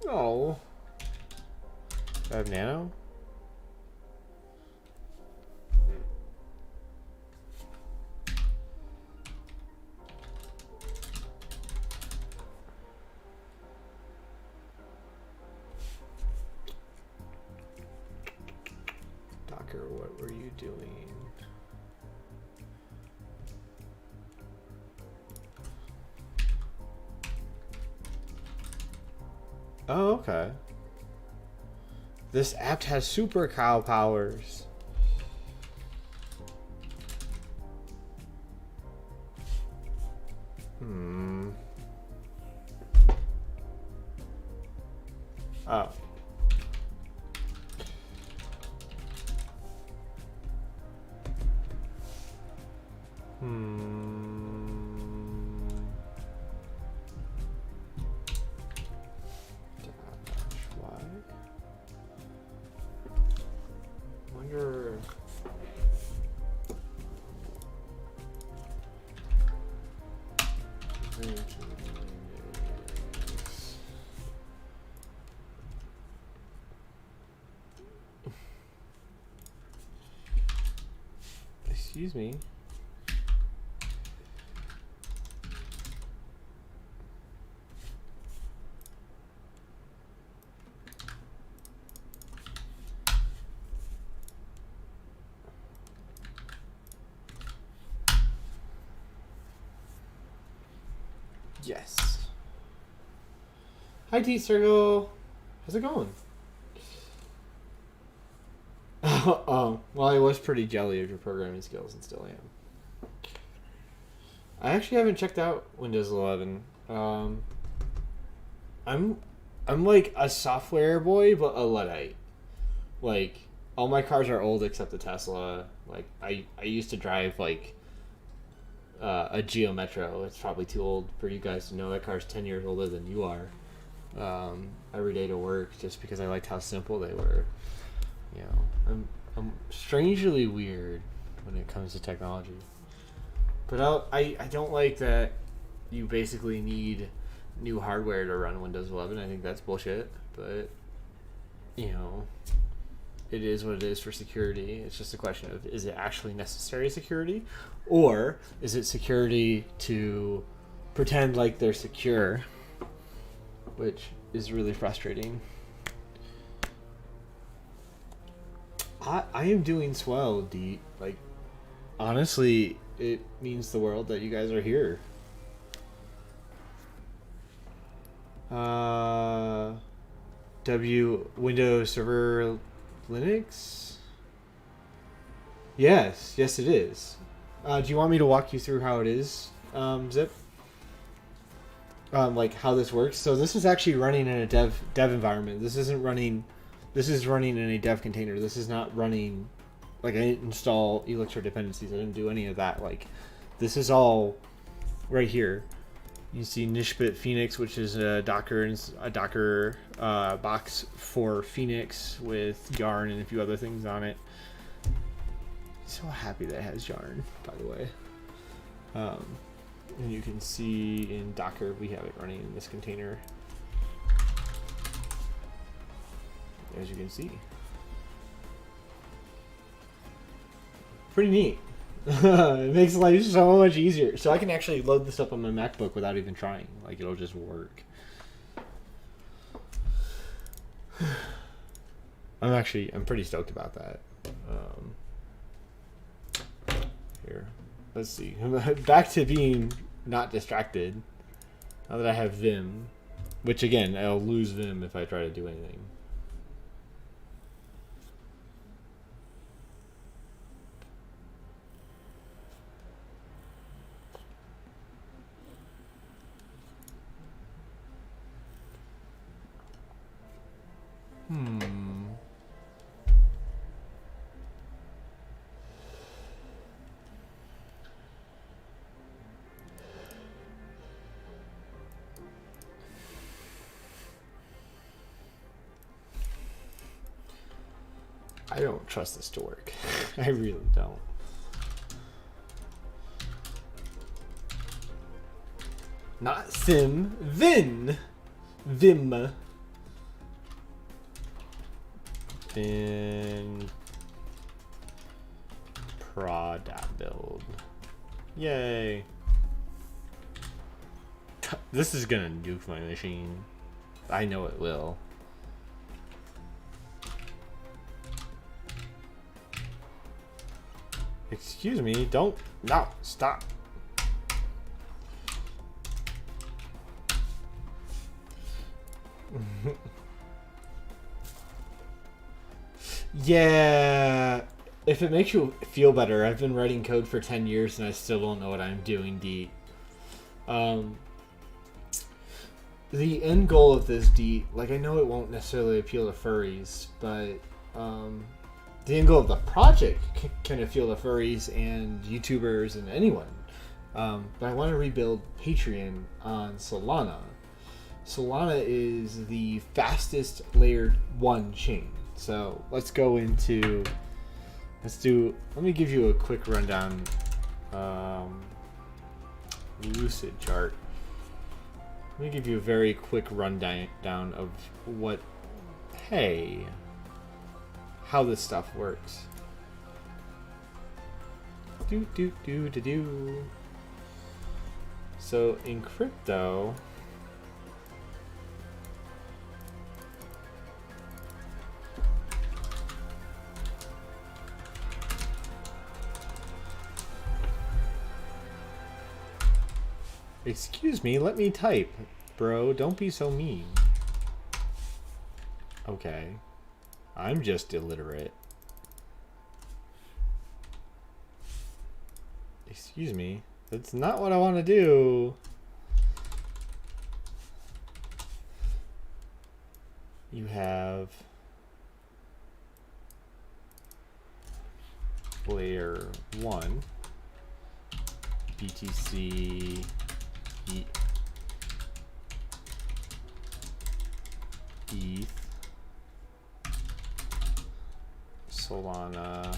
Oh. Do I have nano? What were you doing? Oh, okay. This app has super cow powers. Oh. Excuse me. Yes. Hi, T-Circle. How's it going? Oh, well, I was pretty jelly of your programming skills and still am. I actually haven't checked out Windows 11. I'm like a software boy, but a Luddite. Like, all my cars are old except the Tesla. Like, I used to drive, like, a Geo Metro. It's probably too old for you guys to know. That car's 10 years older than you are. Every day to work, just because I liked how simple they were. You know, I'm strangely weird when it comes to technology. But I don't like that you basically need new hardware to run Windows 11. I think that's bullshit. But, you know, it is what it is for security. It's just a question of, is it actually necessary security? Or is it security to pretend like they're secure? Which is really frustrating. I am doing swell, D. Like, honestly, it means the world that you guys are here. Windows Server Linux? Yes, yes it is. Do you want me to walk you through how it is, Zip? Like how this works. So this is actually running in a dev environment. This isn't running. This is running in a dev container. This is not running. Like, I didn't install Elixir dependencies. I didn't do any of that. Like, this is all right here. You see Nishbit Phoenix, which is a Docker box for Phoenix with Yarn and a few other things on it. So happy that it has Yarn, by the way. And you can see in Docker we have it running in this container, as you can see. Pretty neat. It makes life so much easier. So I can actually load this up on my MacBook without even trying. Like, it'll just work. I'm pretty stoked about that. Here, let's see. Back to being not distracted. Now that I have Vim, which again, I'll lose Vim if I try to do anything. I don't trust this to work. I really don't. Not sim, Vim. Vim. Vim. Prod.build. Yay. This is gonna nuke my machine. I know it will. Excuse me, don't. No, stop. Yeah, if it makes you feel better, I've been writing code for 10 years and I still don't know what I'm doing, D. The end goal of this, D, like, I know it won't necessarily appeal to furries, but the end goal of the project can appeal to furries and YouTubers and anyone. But I want to rebuild Patreon on Solana. Solana is the fastest layer 1 chain. So let's go into, let me give you a quick rundown. Lucid chart. Let me give you a very quick rundown of what, hey, how this stuff works. So in crypto, excuse me, let me type, bro. Don't be so mean. Okay. I'm just illiterate. Excuse me. That's not what I want to do. You have layer 1 BTC ETH Solana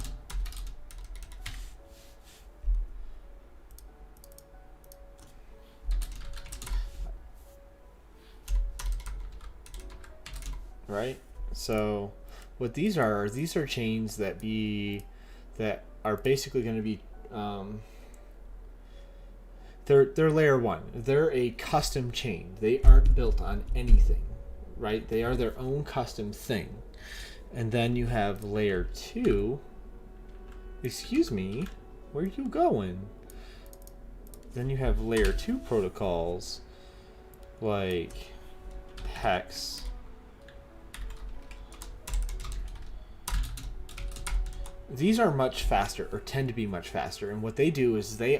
right? So what these are chains that are basically going to be they're layer 1. They're a custom chain. They aren't built on anything, right? They are their own custom thing. And then you have layer 2. Excuse me, where are you going? Then you have layer 2 protocols like Hex. These are much faster, or tend to be much faster, and what they do is they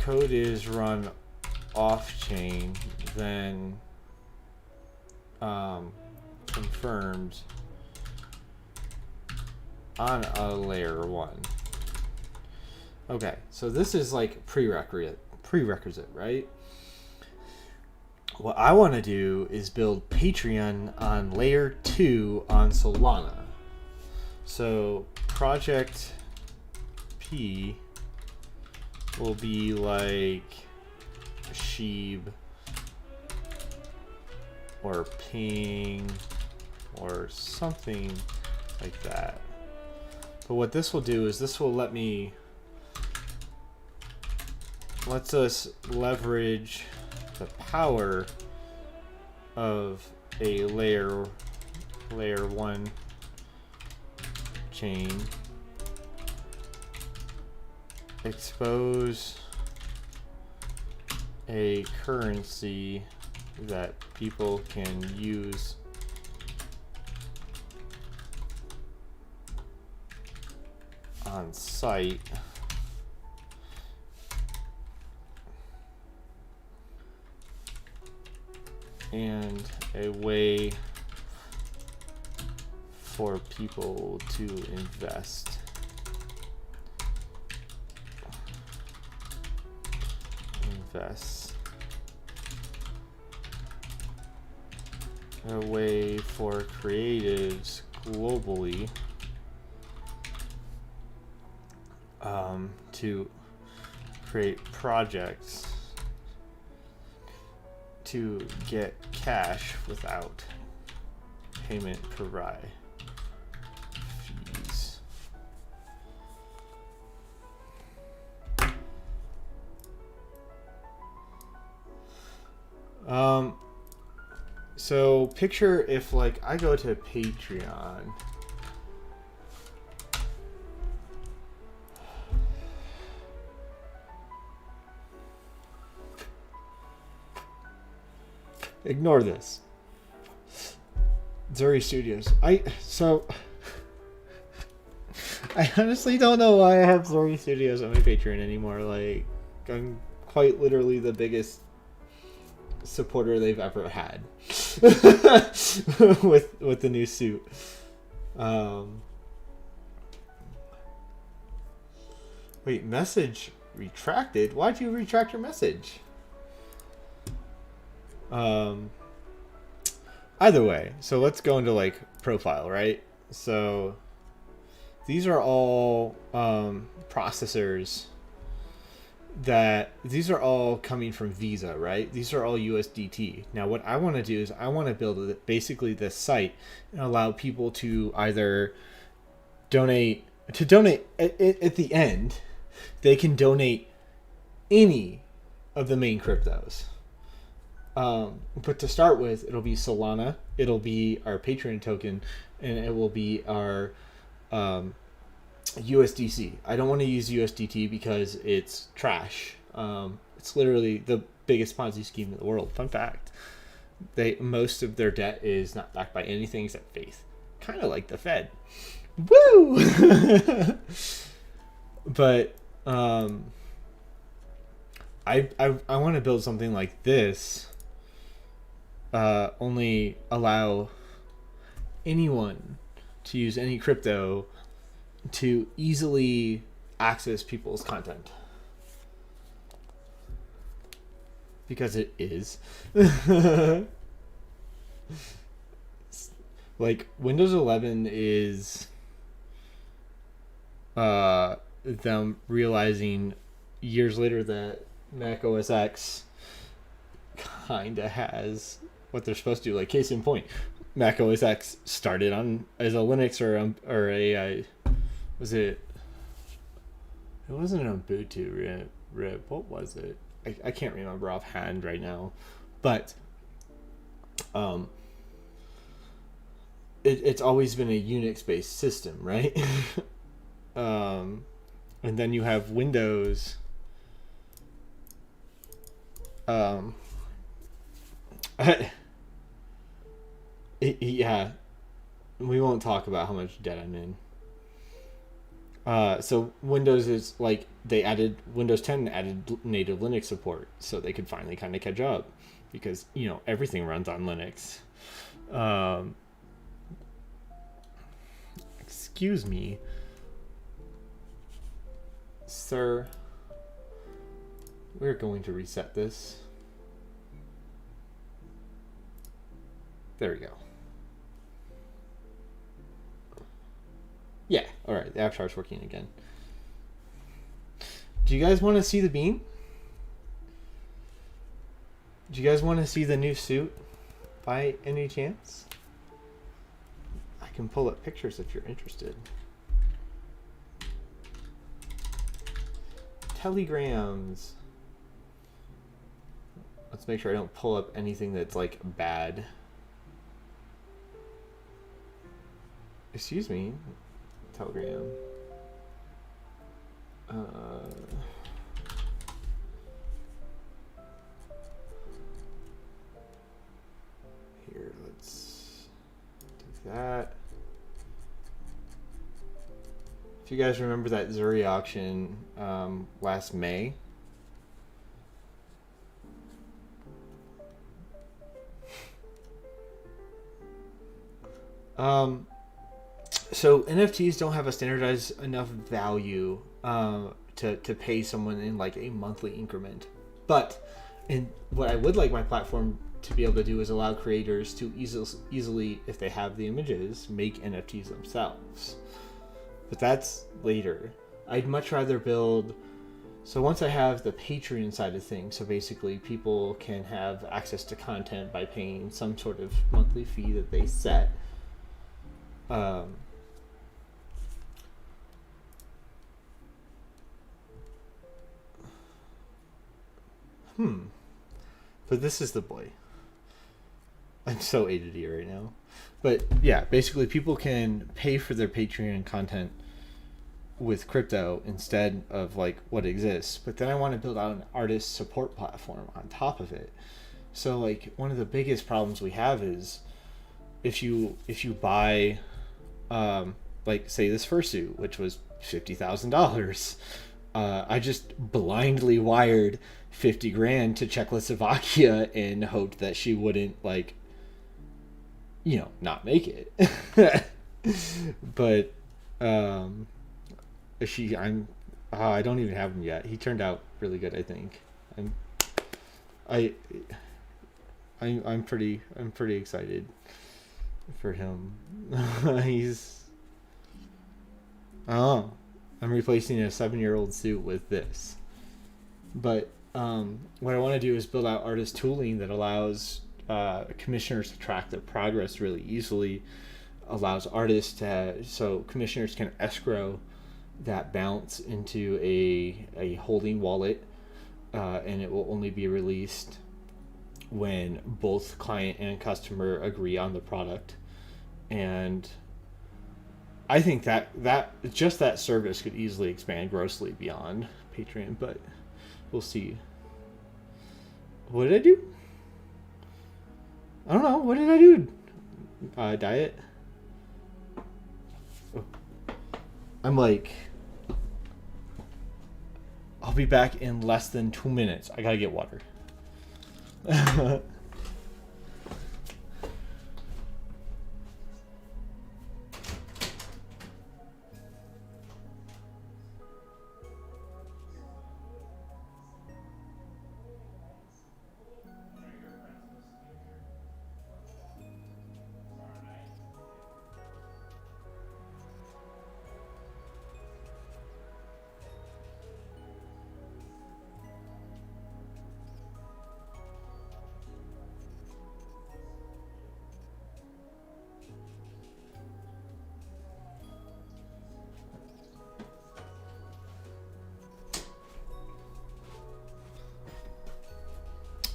code is run off chain, then confirmed on a layer 1. Okay, so this is like prerequisite, right? What I want to do is build Patreon on layer 2 on Solana. So project P will be like Sheeb or Ping or something like that. But what this will do is this will lets us leverage the power of a layer 1 chain, expose a currency that people can use on site, and a way for people to invest. A way for creatives globally to create projects to get cash without payment provided fees. So picture if like I go to Patreon. Ignore this. Zuri Studios. I honestly don't know why I have Zuri Studios on my Patreon anymore. Like, I'm quite literally the biggest supporter they've ever had with the new suit. Wait, message retracted? Why'd you retract your message? Either way, so let's go into like profile, right? So these are all processors that these are all coming from Visa, right? These are all USDT. Now what I want to do is I want to build basically this site and allow people to either donate at the end. They can donate any of the main cryptos. But to start with, it'll be Solana, it'll be our Patreon token, and it will be our USDC. I don't want to use USDT because it's trash. It's literally the biggest Ponzi scheme in the world. Fun fact. Most of their debt is not backed by anything except faith. Kind of like the Fed. Woo! But I want to build something like this. Only allow anyone to use any crypto to easily access people's content. Because it is. Like, Windows 11 is them realizing years later that Mac OS X kind of has what they're supposed to do. Like, case in point, Mac OS X started on as a Linux or a was it? It wasn't an Ubuntu rip. What was it? I can't remember offhand right now, but it's always been a Unix-based system, right? And then you have Windows. Yeah, we won't talk about how much debt I'm in. So Windows is like, Windows 10 added native Linux support, so they could finally kind of catch up, because everything runs on Linux. Excuse me, sir. We're going to reset this. There we go. Yeah, all right, the avatar's working again. Do you guys want to see the bean? Do you guys want to see the new suit by any chance? I can pull up pictures if you're interested. Telegrams. Let's make sure I don't pull up anything that's like bad. Excuse me. Telegram. Here, let's do that. If you guys remember that Zuri auction last May, so NFTs don't have a standardized enough value to pay someone in like a monthly increment. But what I would like my platform to be able to do is allow creators to easily, if they have the images, make NFTs themselves. But that's later. I'd much rather build. So once I have the Patreon side of things, so basically people can have access to content by paying some sort of monthly fee that they set. But this is the boy. I'm so ADD right now. But yeah, basically people can pay for their Patreon content with crypto instead of like what exists. But then I want to build out an artist support platform on top of it. So like one of the biggest problems we have is if you buy like say this fursuit, which was $50,000, I just blindly wired 50 grand to Czechoslovakia and hoped that she wouldn't like not make it. But I don't even have him yet. He turned out really good, I think. I'm pretty excited for him. I'm replacing a 7-year-old suit with this. But what I want to do is build out artist tooling that allows commissioners to track their progress really easily, allows artists so commissioners can escrow that bounce into a holding wallet, and it will only be released when both client and customer agree on the product. And I think that just that service could easily expand grossly beyond Patreon, but we'll see. What did I do? I don't know. What did I do? Diet? Oh. I'm like, I'll be back in less than 2 minutes. I gotta get water.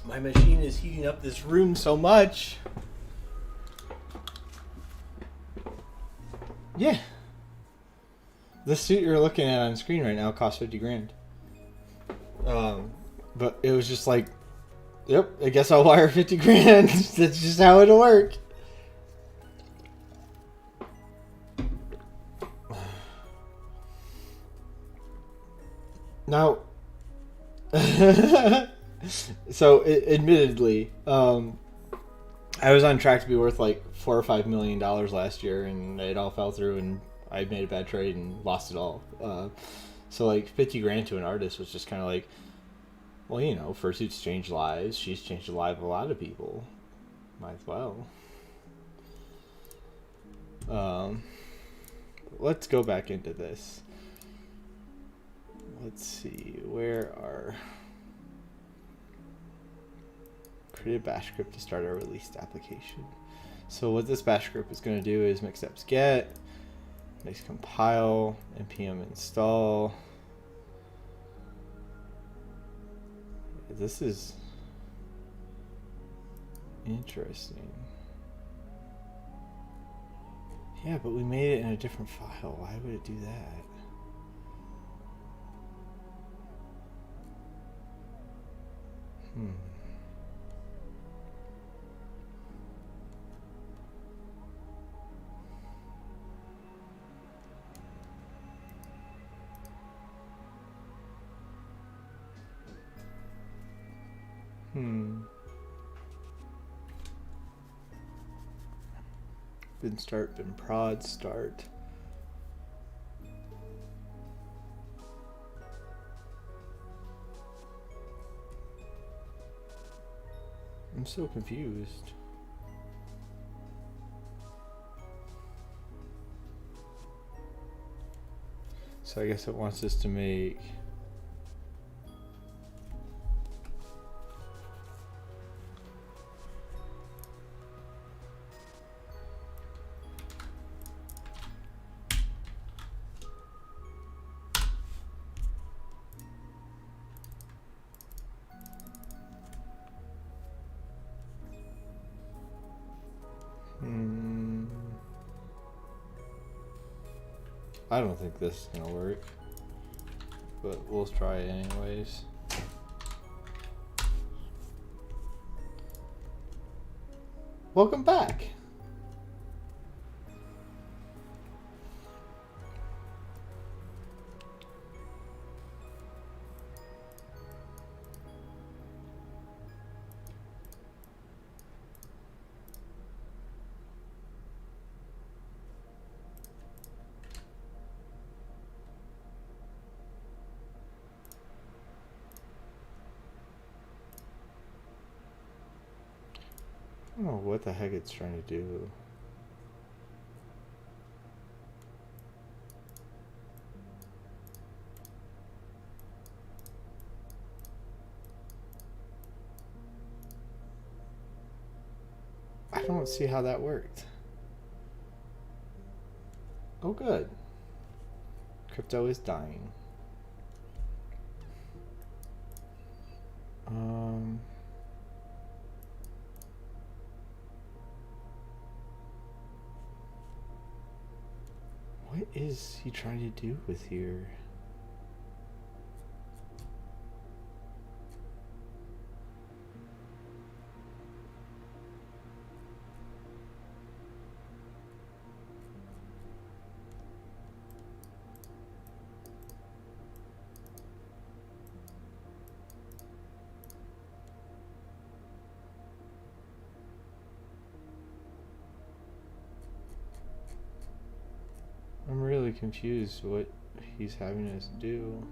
My machine is heating up this room so much. Yeah. The suit you're looking at on screen right now costs 50 grand. But it was just like, yep, I guess I'll wire 50 grand. That's just how it'll work. Now, so admittedly, I was on track to be worth like $4 or $5 million last year, and it all fell through, and I made a bad trade and lost it all. So like 50 grand to an artist was just kind of like, well, you know, Fursuit's changed lives. She's changed the life of a lot of people. Might as well. Let's go back into this. Let's see, where are... Create a bash script to start our released application. So what this bash script is going to do is make steps get, makes compile, npm install. This is interesting. Yeah, but we made it in a different file. Why would it do that? Bin start, bin prod start. I'm so confused. So I guess it wants us to make I don't think this is gonna work, but we'll try it anyways. Welcome back. I don't know what the heck it's trying to do. I don't see how that worked. Oh, good. Crypto is dying. What is he trying to do with here? I'm really confused what he's having us do.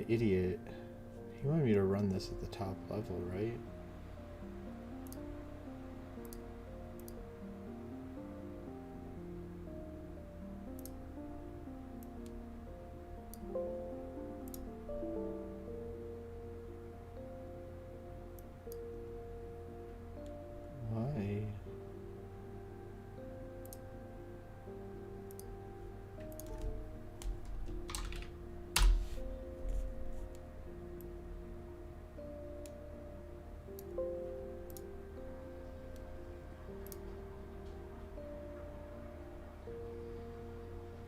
an idiot. He wanted me to run this at the top level, right? Why?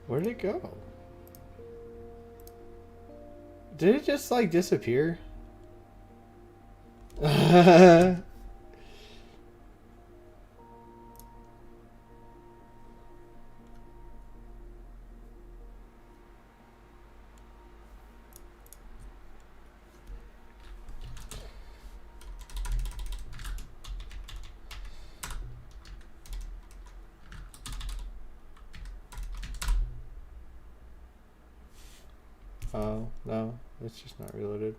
Where did it go? Did it just like disappear? Oh, no, it's just not reloaded.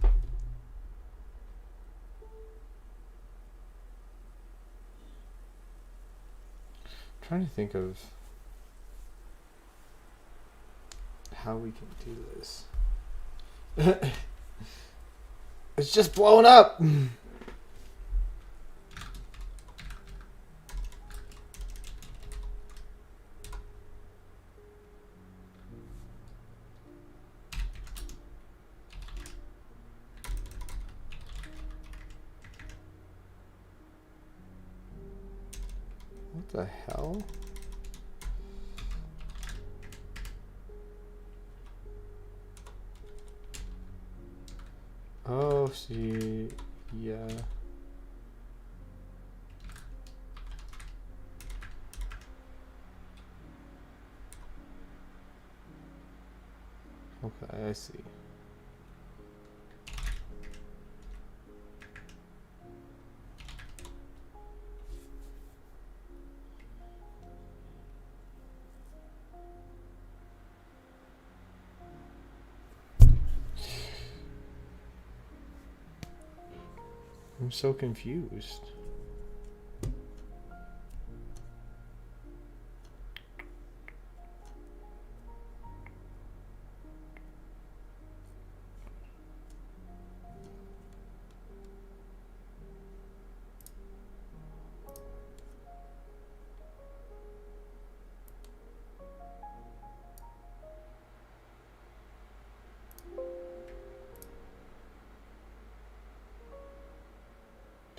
I'm trying to think of how we can do this. It's just blown up! What the hell? Oh, see, yeah. Okay, I see. I'm so confused.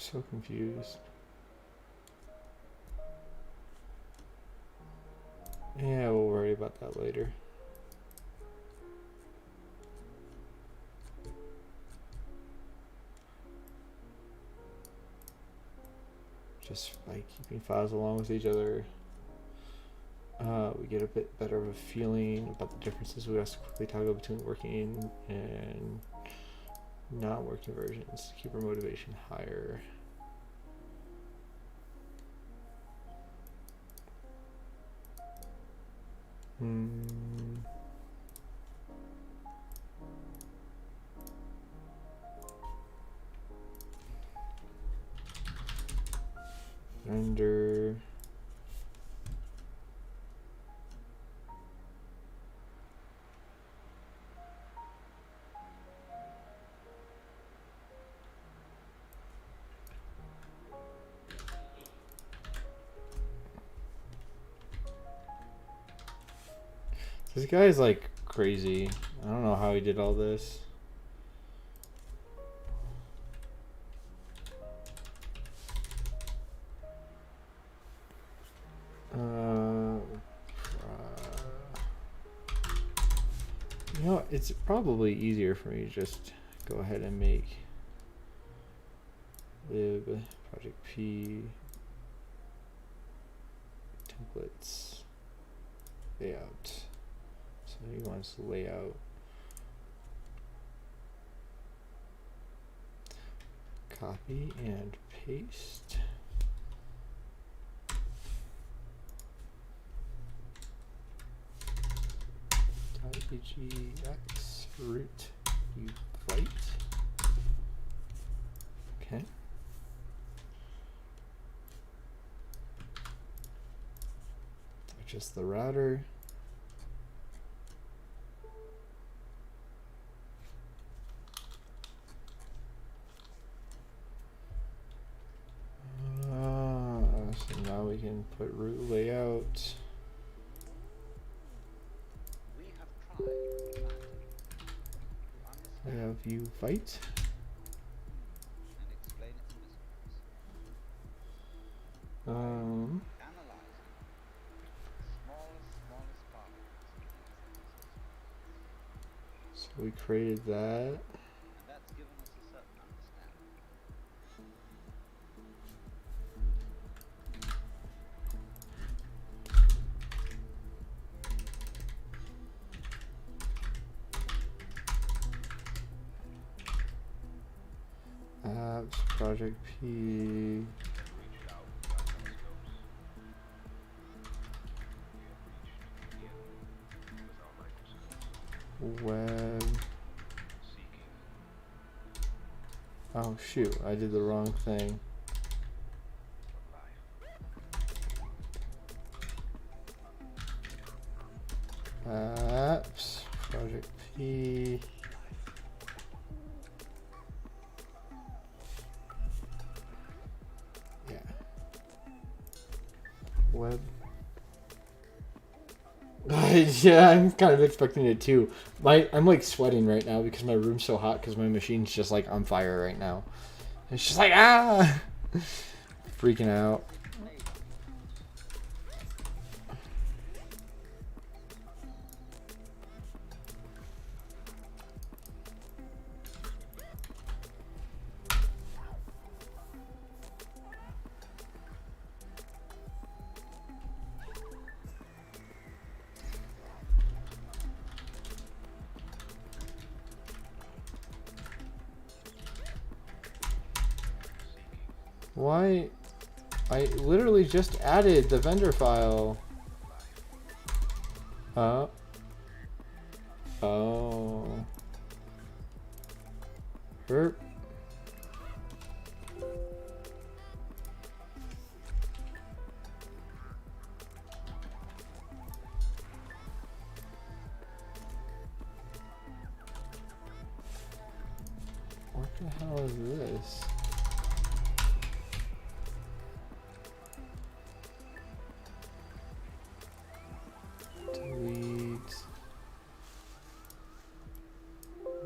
So confused. Yeah, we'll worry about that later. Just by keeping files along with each other, we get a bit better of a feeling about the differences we have to quickly toggle between working and not working versions to keep our motivation higher. Render. This guy is like crazy. I don't know how he did all this. You know, it's probably easier for me to just go ahead and make lib project P templates layout. So he wants layout. Copy and paste. tgx root Vite. Okay. Just the router. So now we can put root layout. We have view Vite. So we created that. Apps, project P. Web. Oh shoot, I did the wrong thing. Apps, project P. Yeah. Web. Yeah, I'm kind of expecting it too. I'm like sweating right now because my room's so hot because my machine's just like on fire right now. It's just like freaking out. Why? I literally just added the vendor file. Oh. Herp. What the hell is this? Delete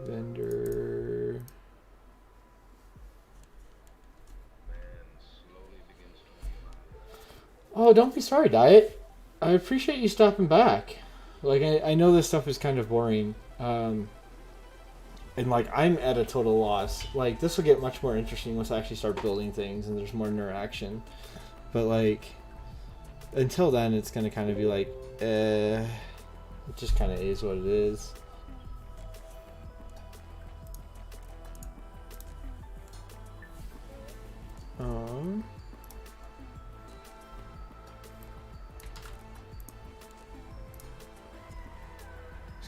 vendor. Oh, don't be sorry, Diet. I appreciate you stopping back. Like, I know this stuff is kind of boring. And, like, I'm at a total loss. Like, this will get much more interesting once I actually start building things and there's more interaction. But, like, until then, it's going to kind of be like, it just kind of is what it is.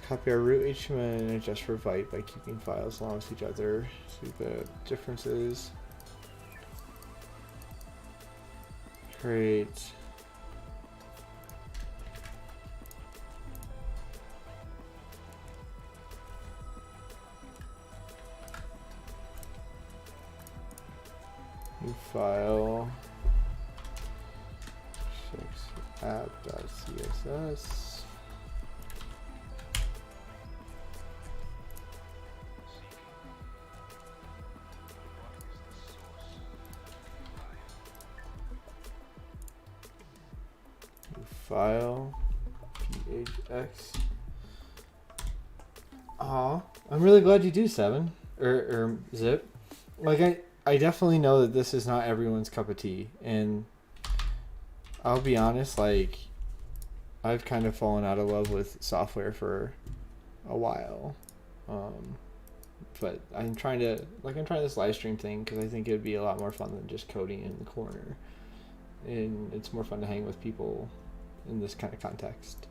Copy our root HTML and adjust for Vite by keeping files along with each other. See the differences. Create. New file. App.css. File phx. Aw, I'm really glad you do, Seven or Zip. Like I definitely know that this is not everyone's cup of tea, and I'll be honest, like I've kind of fallen out of love with software for a while. But I'm trying this live stream thing because I think it would be a lot more fun than just coding in the corner, and it's more fun to hang with people in this kind of context.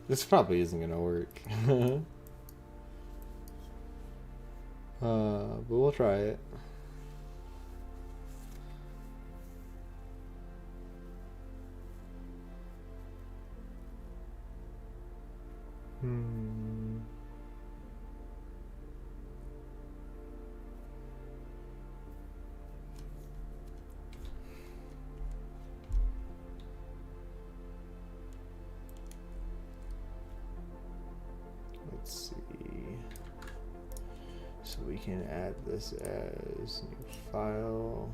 This probably isn't gonna work. But we'll try it. Let's see. So we can add this as new file.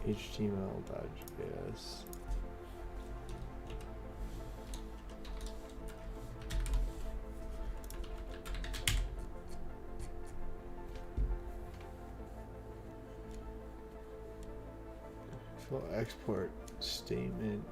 HTML.js. Full export statement.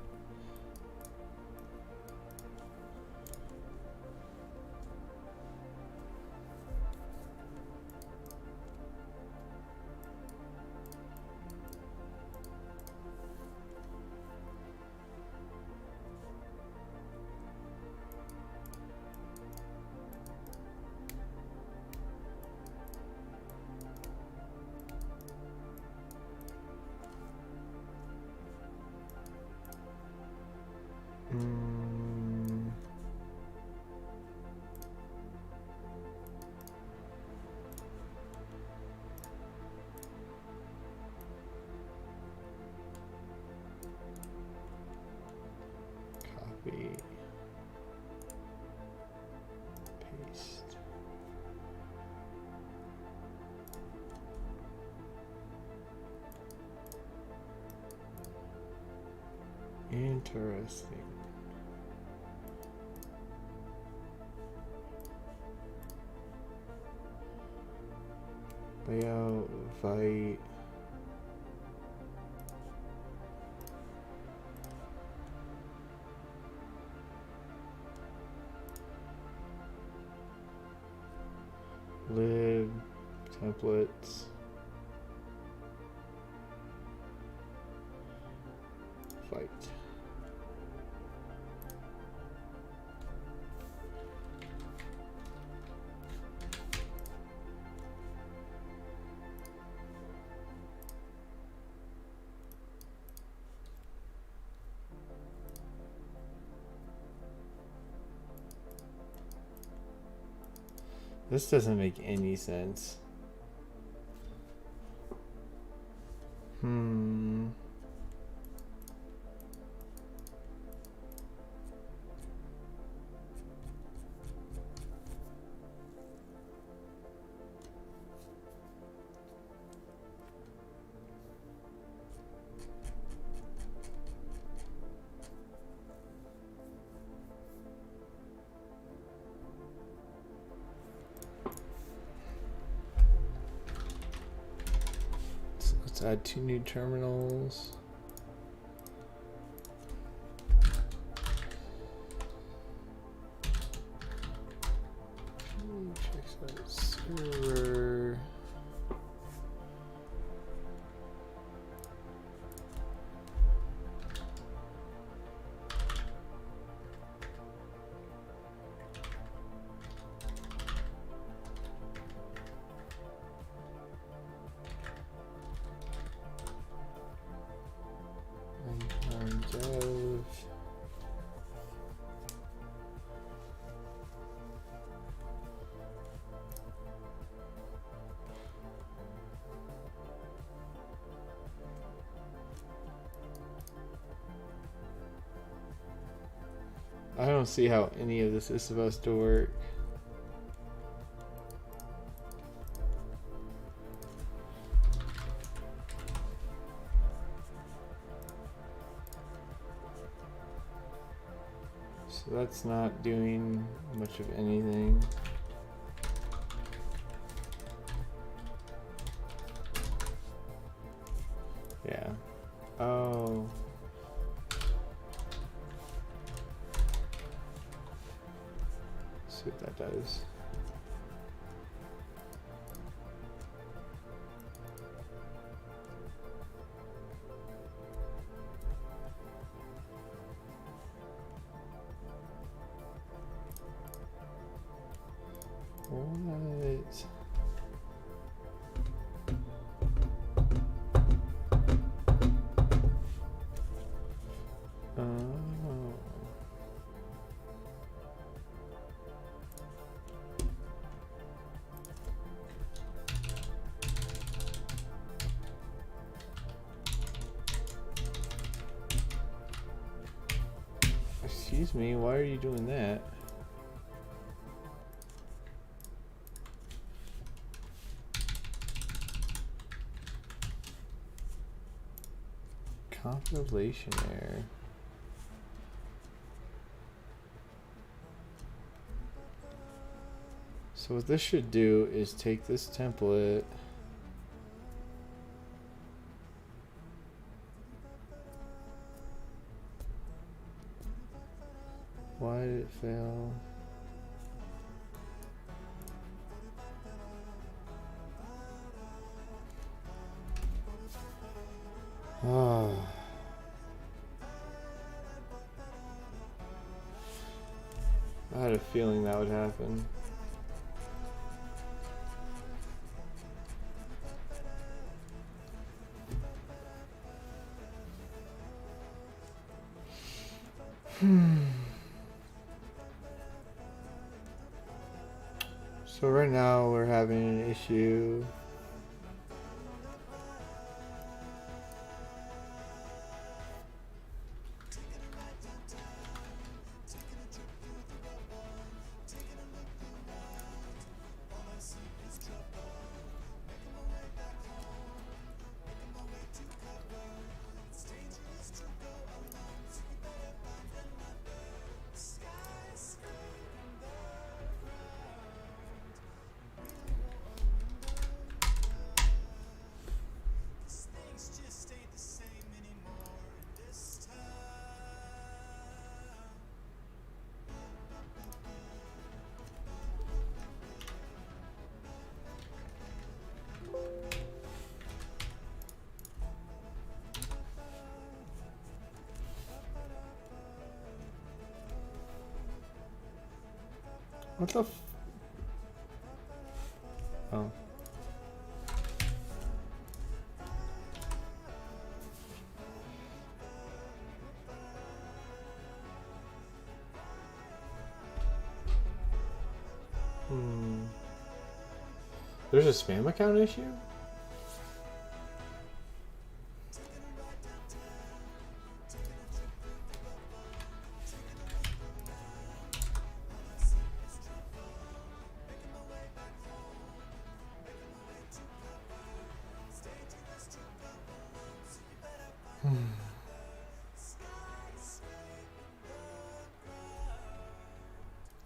Copy. Paste. Interesting. Layout, Vite. Lib, templates. Vite. This doesn't make any sense. Let's add 2 new terminals. Check out server. Dev. I don't see how any of this is supposed to work. So that's not doing much of anything. Yeah. Oh. See what that does. What? Oh. Excuse me, why are you doing that? Compilation error. So what this should do is take this template, why did it fail? Oh. I had a feeling that would happen. So right now we're having an issue. What the oh. There's a spam account issue?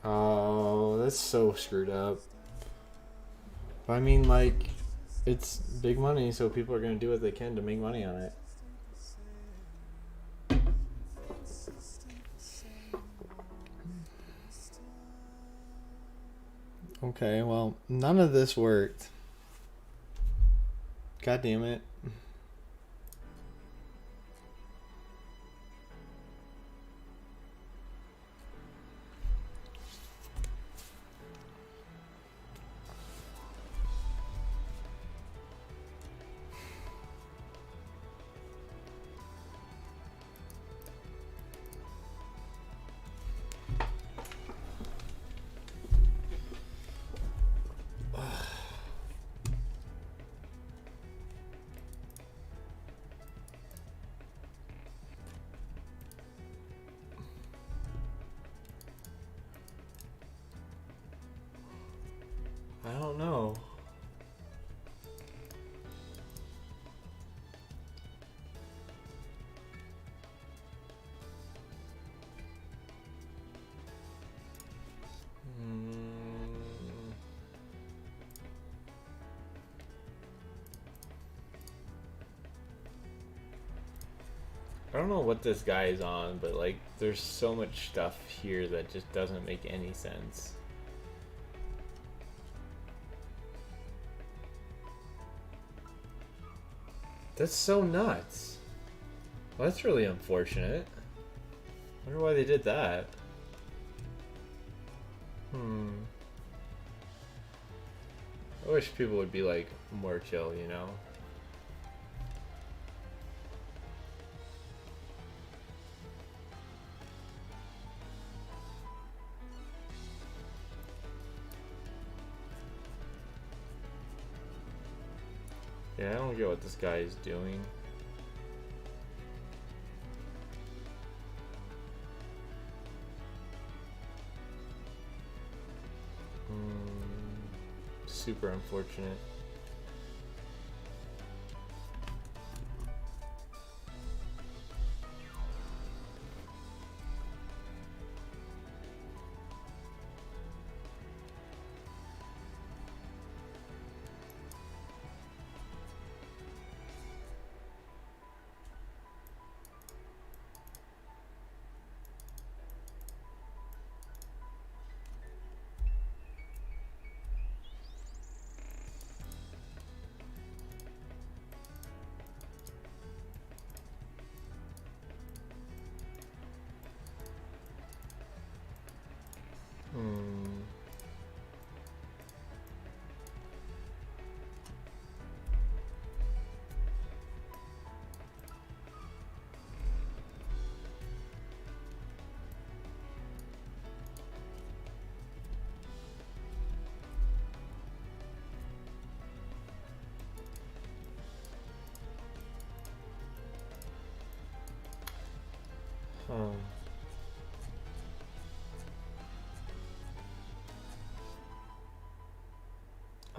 Oh, that's so screwed up. But I mean, like, it's big money, so people are going to do what they can to make money on it. Okay, well, none of this worked. God damn it. I don't know. I don't know what this guy is on, but like there's so much stuff here that just doesn't make any sense. That's so nuts. Well, that's really unfortunate. I wonder why they did that. I wish people would be like more chill, you know? Yeah, I don't get what this guy is doing. Super unfortunate.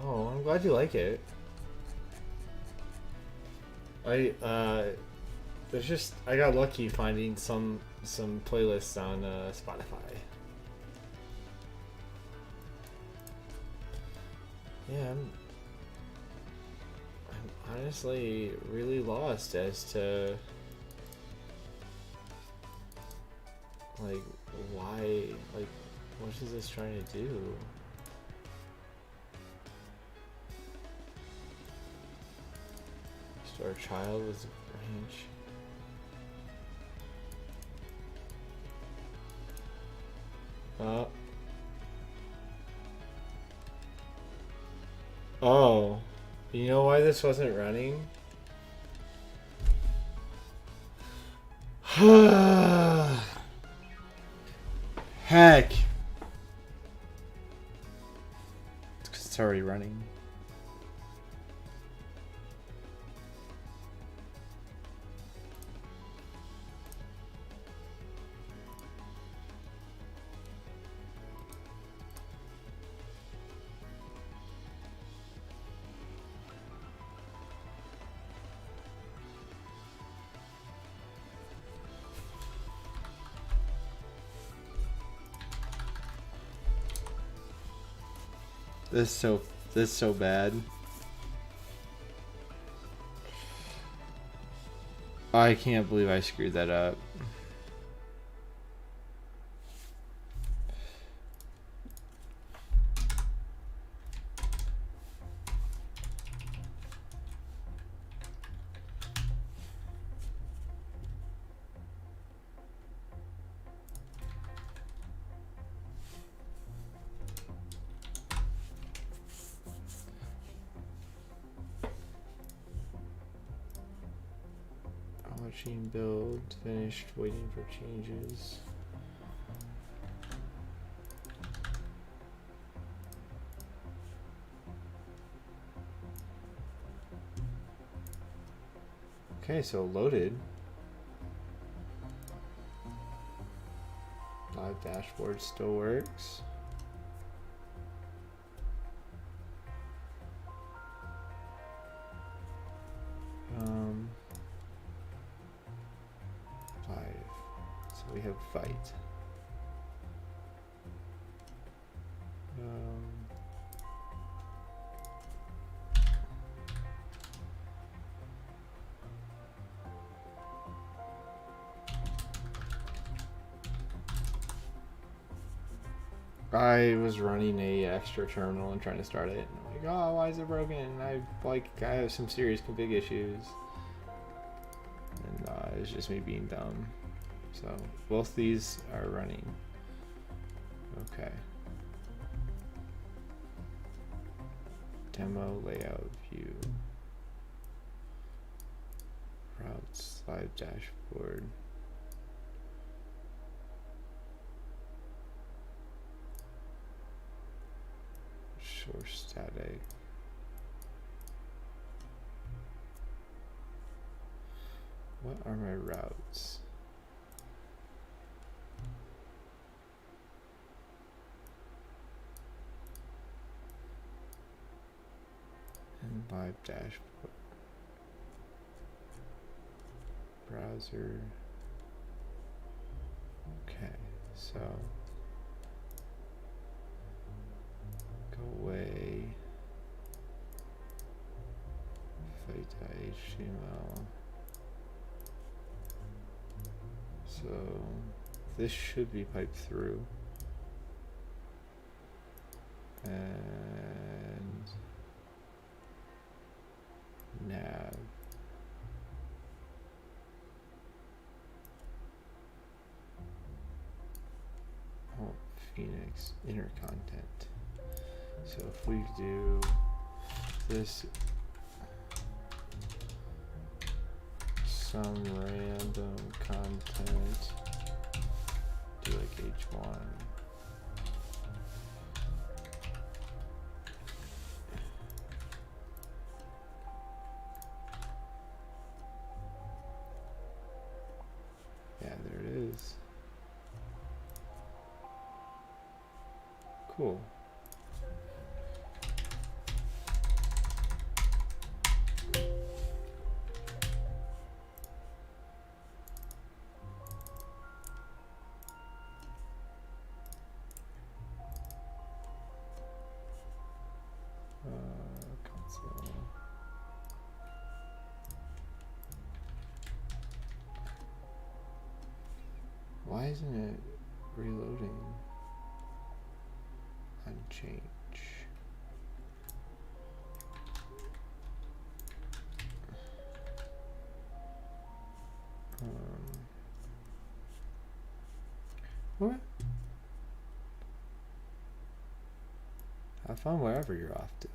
Oh, I'm glad you like it. There's just I got lucky finding some playlists on Spotify. Yeah, I'm honestly really lost as to like why, like what is this trying to do? Our child was range. Oh, you know why this wasn't running? Heck. It's 'cause it's already running. This is so bad. I can't believe I screwed that up. Machine build finished, waiting for changes. Okay, so loaded. Live dashboard still works. We have Vite. I was running a extra terminal and trying to start it. And I'm like, oh, why is it broken? I have some serious config issues. And it was just me being dumb. So both these are running. Okay. demo layout view. Routes live dashboard. Source static. What are my routes? And live dashboard. Browser. Okay, so go away. Vite.html. So this should be piped through. And nav. Oh, Phoenix inner content. So if we do this, some random content, do like H1. Yeah, there it is. Cool. Console. Why isn't it reloading on change? What? Have fun wherever you're off to.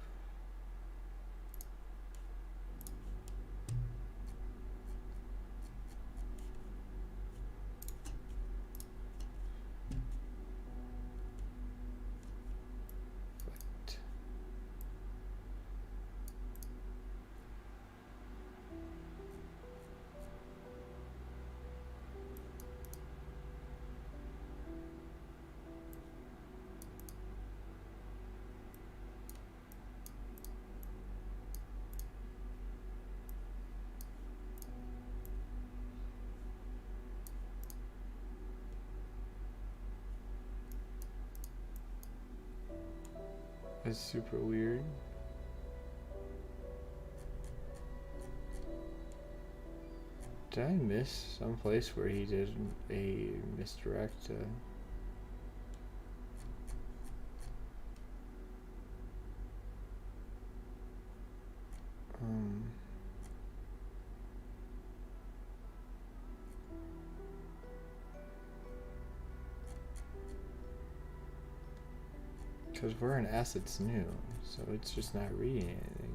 It's super weird. Did I miss some place where he did a misdirect? Because we're in assets new, so it's just not reading anything.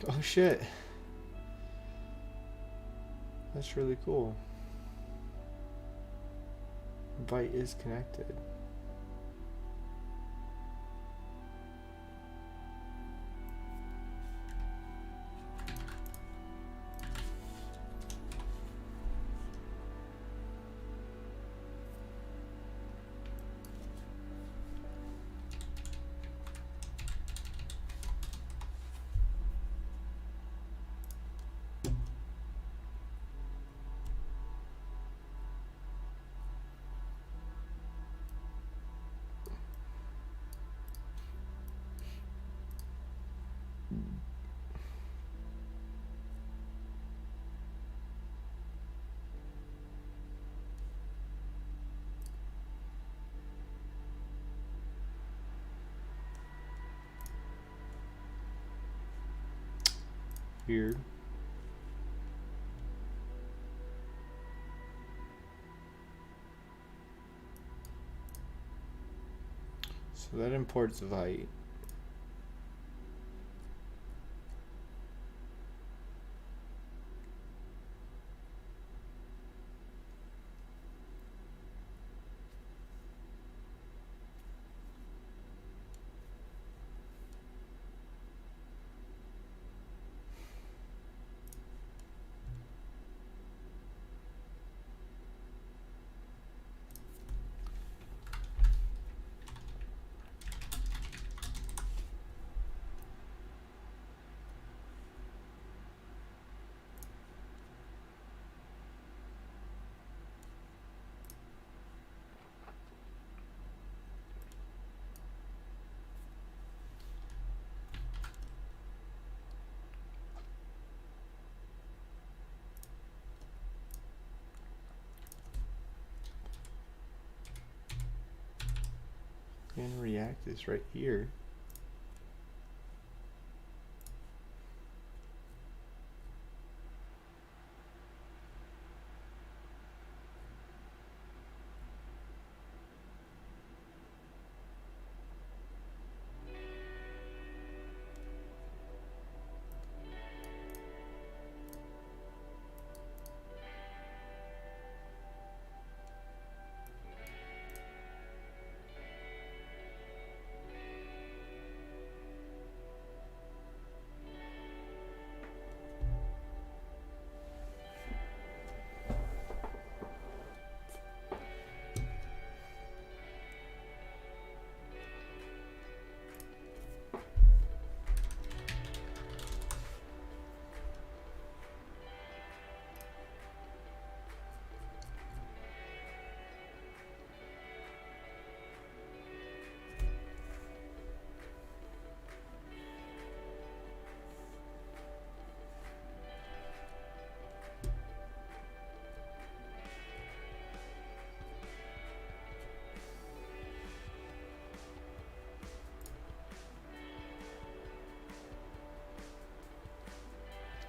Oh shit. That's really cool. Vite is connected. Weird. So that imports Vite. And React is right here.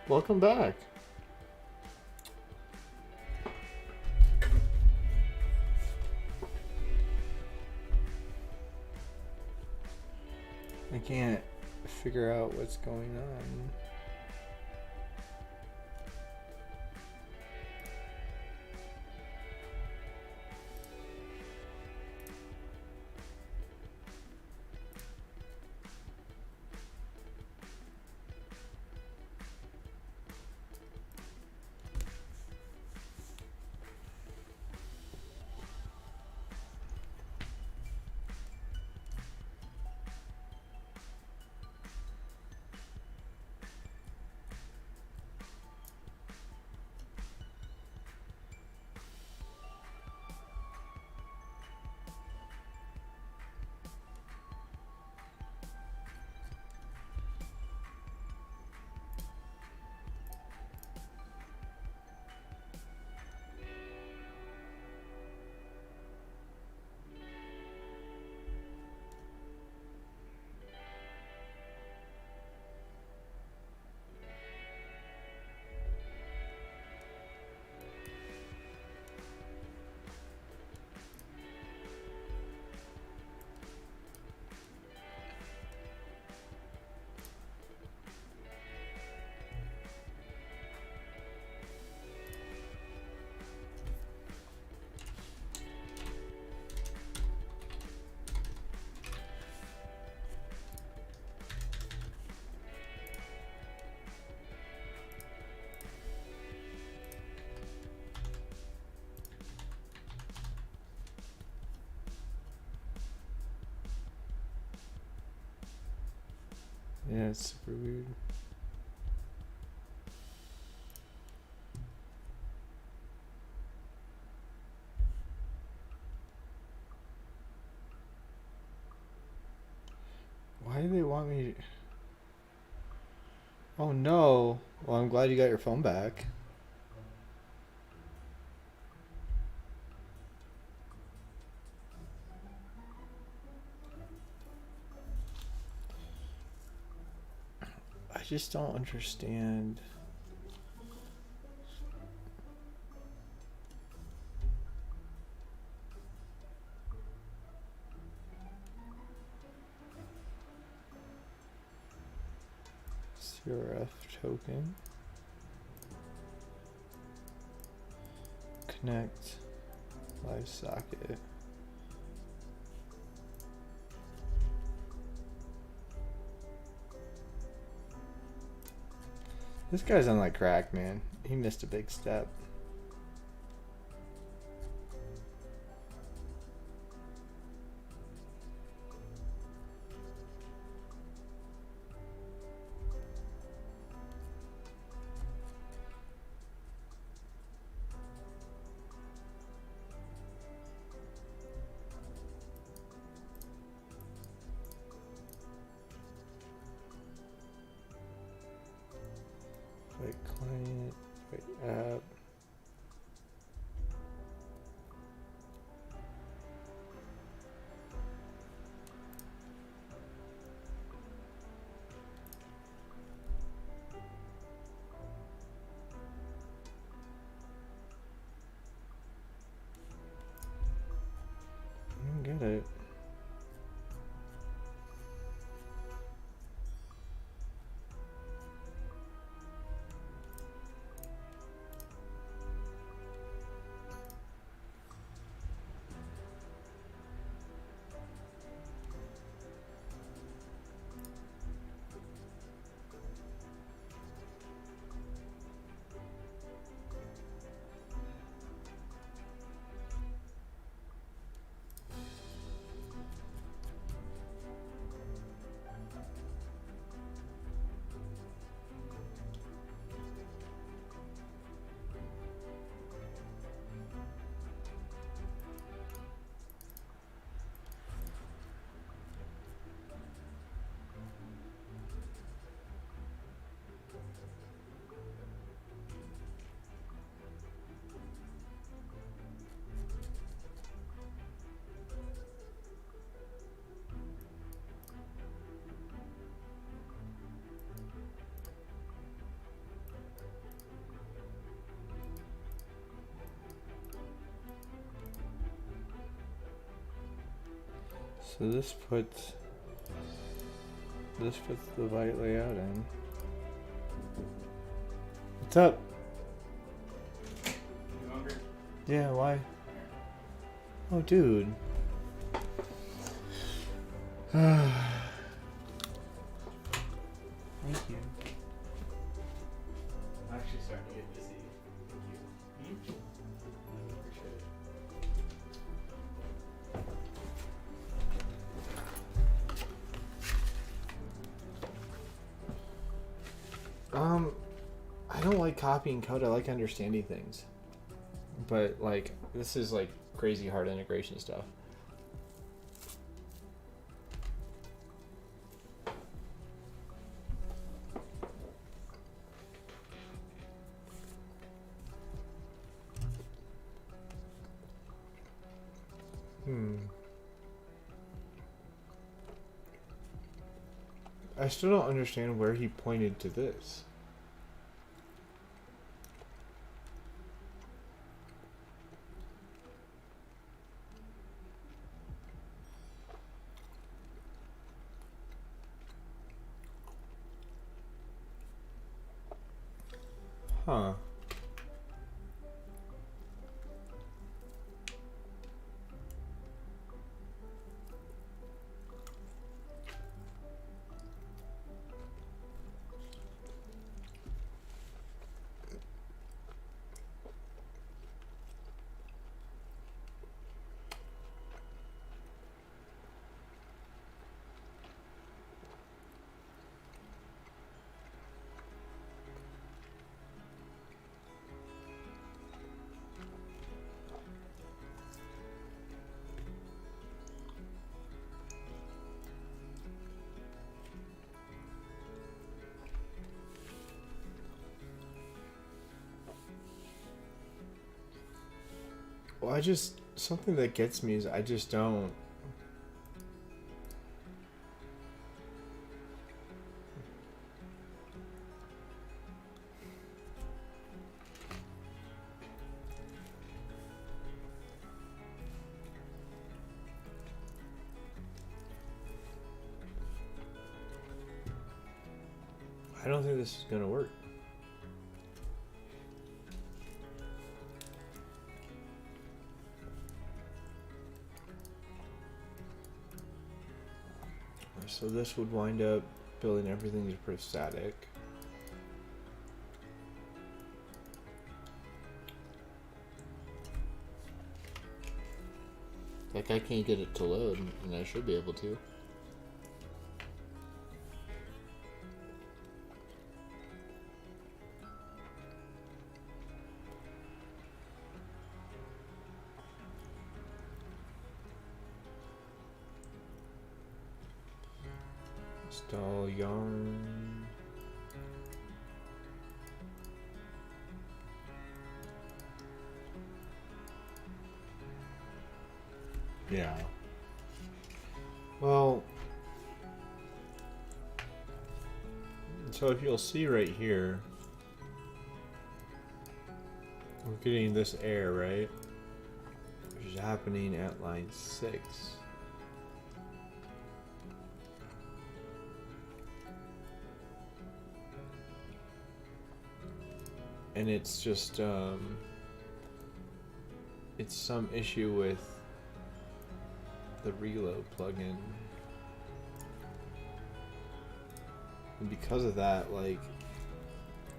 Welcome back. I can't figure out what's going on. Yeah, it's super weird. Why do they want me to... Oh no. Well, I'm glad you got your phone back. I just don't understand. CRF token. Connect live socket. This guy's on like crack, man. He missed a big step. Wait, client, wait, app. I don't get it. So this puts the Vite layout in. What's up? You hungry? Yeah, why? Oh, dude. Thank you. I'm actually starting to get busy. Thank you. Appreciate it. I don't like copying code. I like understanding things. But like, this is like crazy hard integration stuff. I still don't understand where he pointed to this. Huh. Well, something that gets me is I just don't. I don't think this is gonna work. So this would wind up building everything to proof static. Like, I can't get it to load, and I should be able to. Install yarn. Yeah. Well, so if you'll see right here, we're getting this error, right? Which is happening at line 6. And it's just, it's some issue with the reload plugin. And because of that, like,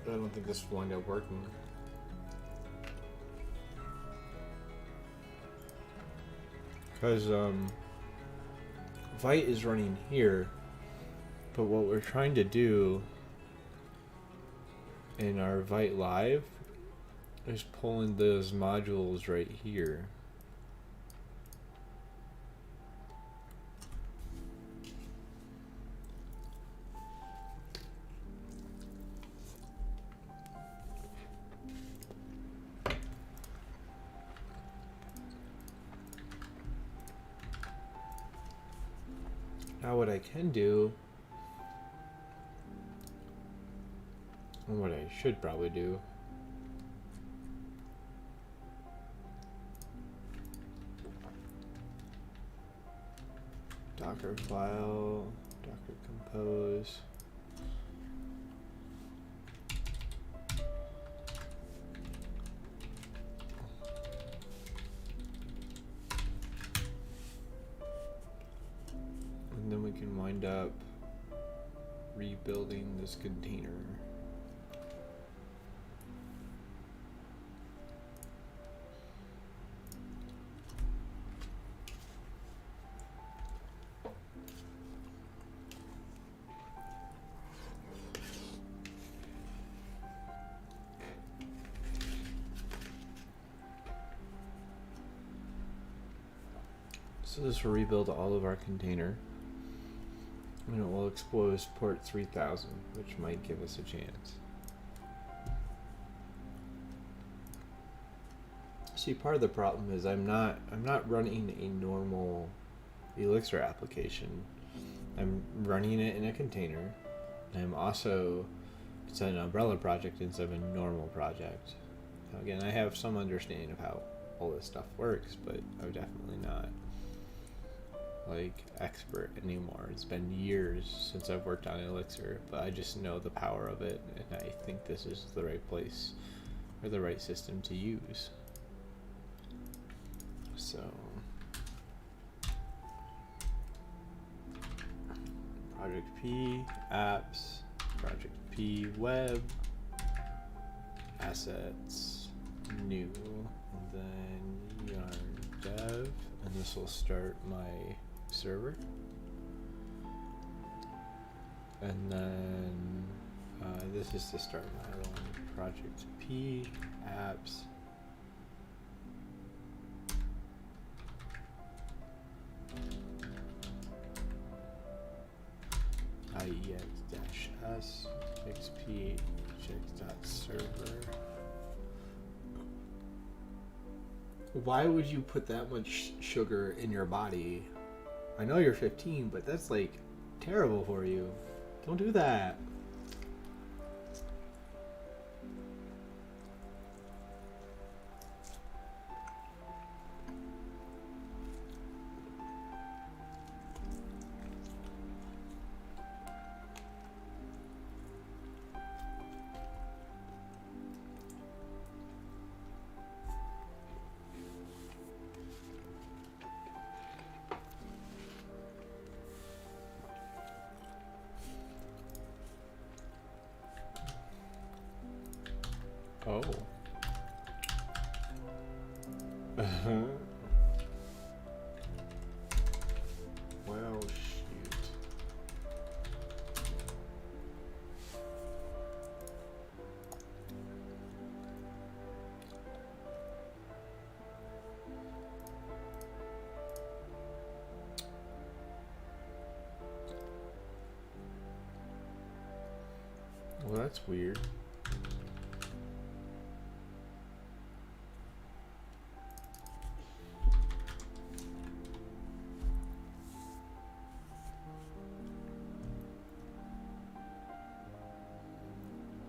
I don't think this will wind up working. Because, Vite is running here, but what we're trying to do in our Vite Live is pulling those modules right here. Now what I can do, and what I should probably do, Docker file, Docker compose. And then we can wind up rebuilding this container. So this will rebuild all of our container, and it will expose port 3000, which might give us a chance. See, part of the problem is I'm not running a normal Elixir application. I'm running it in a container. I'm also, it's an umbrella project instead of a normal project. Now again, I have some understanding of how all this stuff works, but I'm definitely not like expert anymore. It's been years since I've worked on Elixir, but I just know the power of it, and I think this is the right place or the right system to use. So project P apps, project P web, assets, new, and then yarn dev, and this will start my server. And then this is to start my other one, project P apps, IEX-S xp checks.server. Why would you put that much sugar in your body? I know you're 15, but that's like terrible for you. Don't do that. Oh. Well, shoot. Well, that's weird.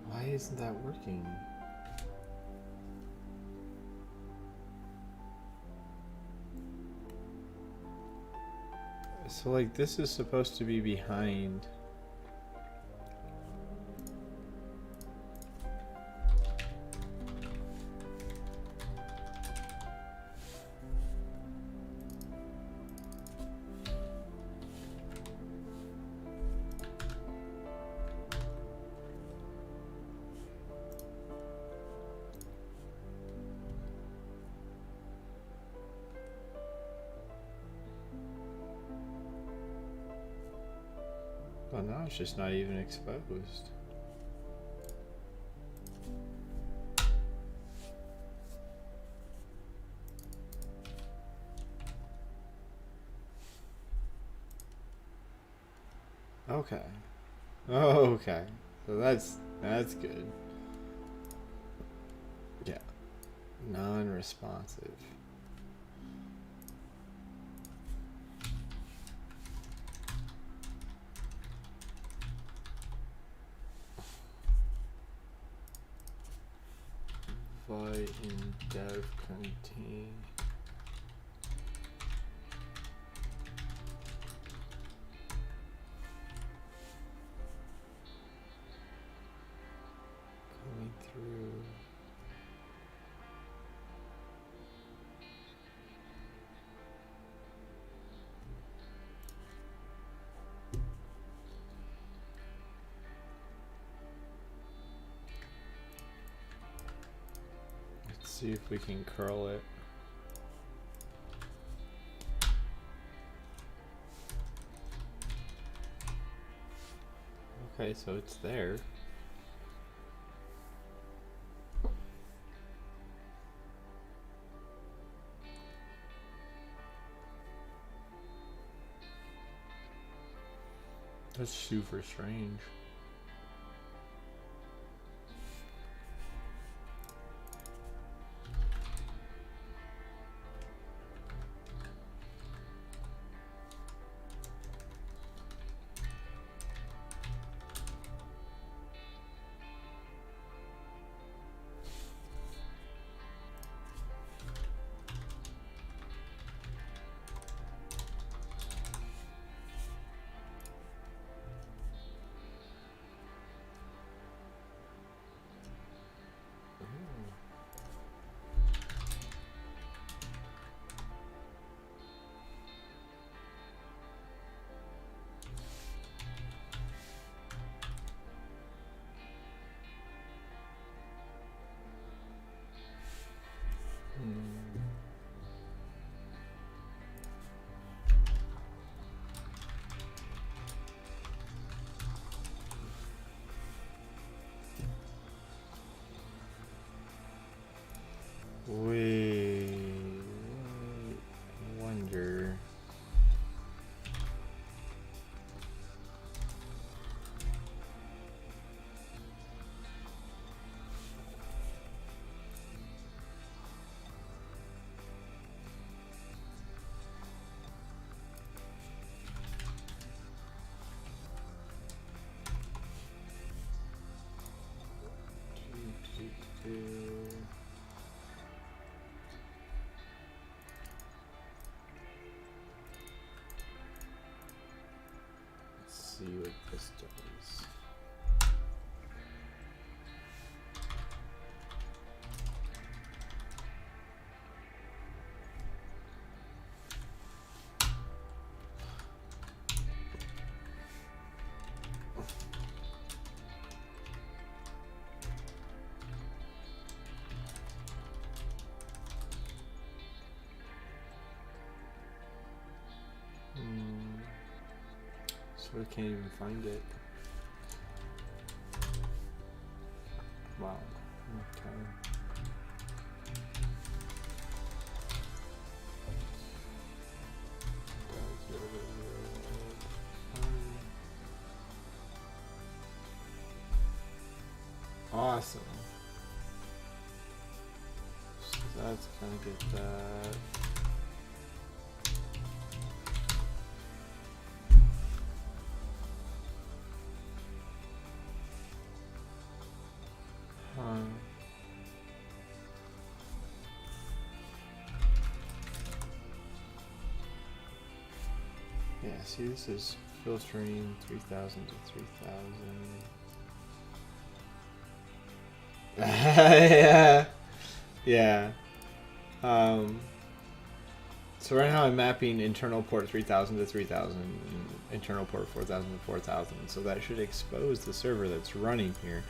Why isn't that working? So like this is supposed to be behind. Well, now it's just not even exposed. Okay. Oh, okay. So that's good. Yeah. Non-responsive. Vite in dev contain. Coming through. Let's see if we can curl it. Okay, so it's there. That's super strange. see what this does. So I can't even find it. Wow. Okay. Awesome. So that's gonna get that. Yeah, see, this is filtering 3000 to 3000. Yeah. Yeah. So right now I'm mapping internal port 3000 to 3000 and internal port 4000 to 4000. So that should expose the server that's running here.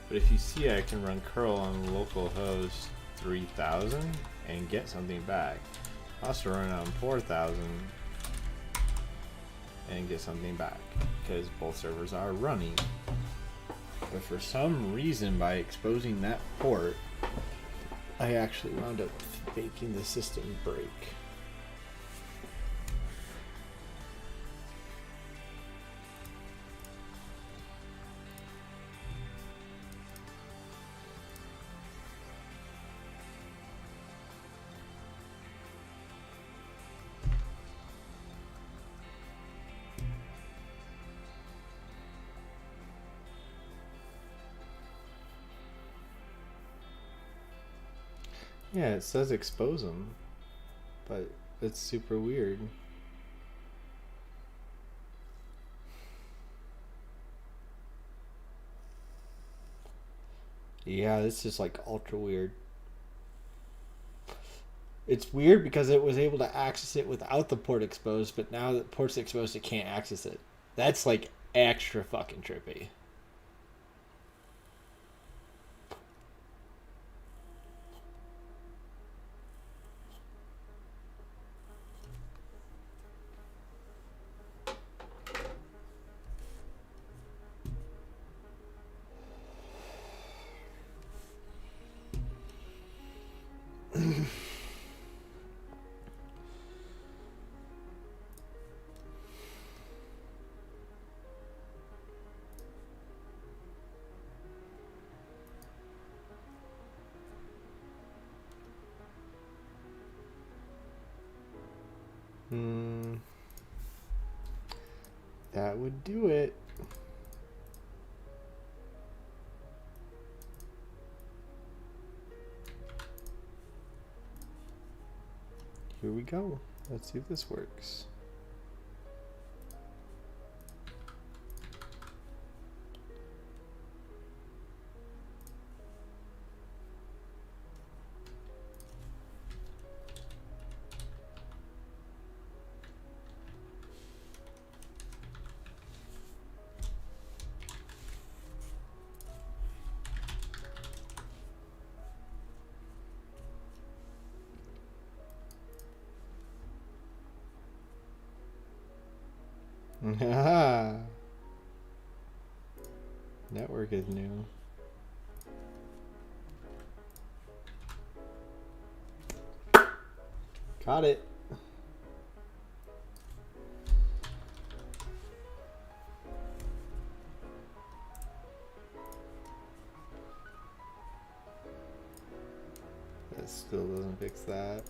But if you see, I can run curl on localhost 3000 and get something back. Also run on 4000 and get something back because both servers are running. But for some reason, by exposing that port, I actually wound up making the system break. Yeah, it says expose them, but it's super weird. Yeah, this is like ultra weird. It's weird because it was able to access it without the port exposed, but now that port's exposed, it can't access it. That's like extra fucking trippy. That would do it. Here we go. Let's see if this works. Network is new. Got it. That still doesn't fix that.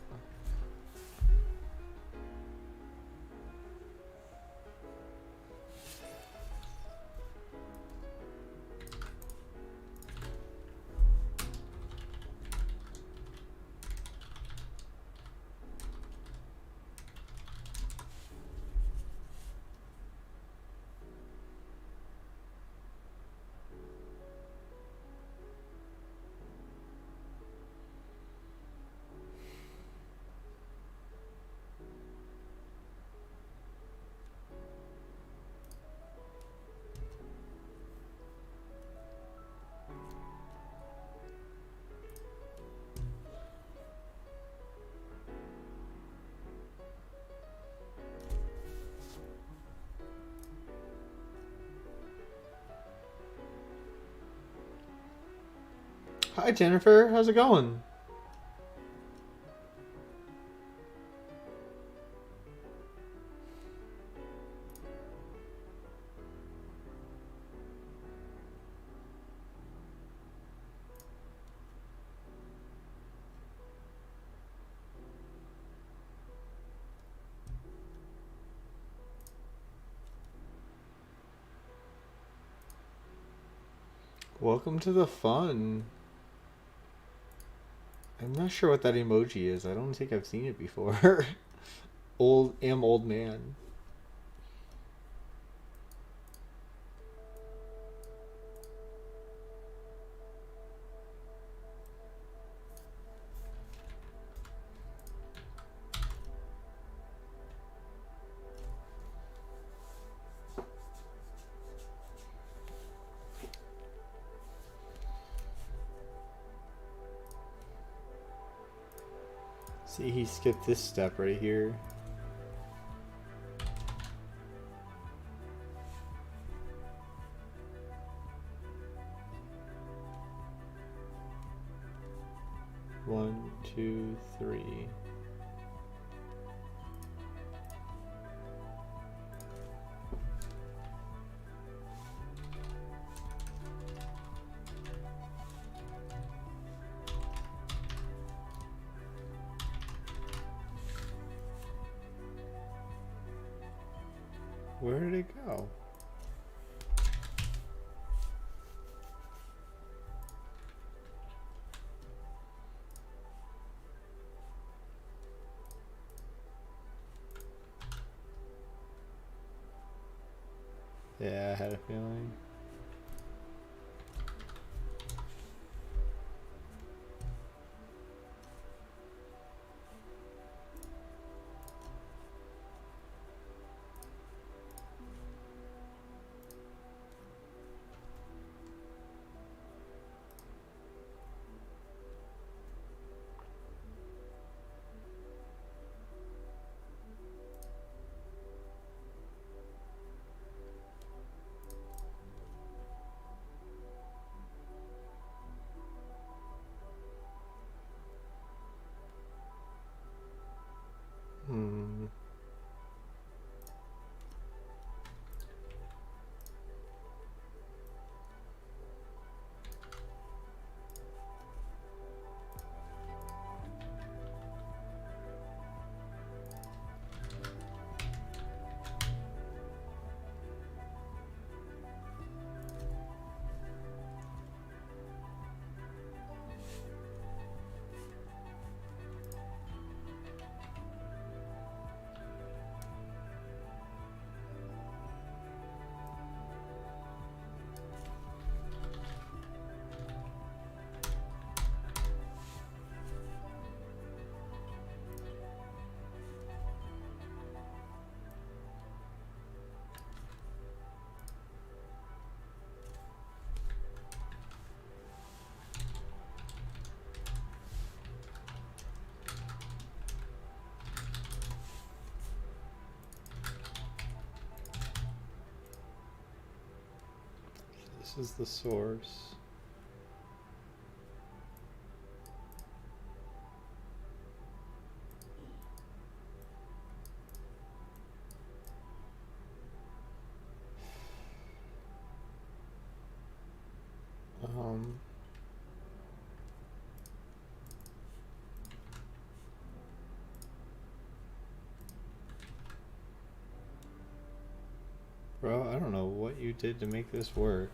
Hi Jennifer, how's it going? Welcome to the fun. I'm not sure what that emoji is. I don't think I've seen it before. Old man. See, he skipped this step right here. One, two, three. Where did it go? Yeah, I had a feeling. Hmm. This is the source. Um, Bro, I don't know what you did to make this work.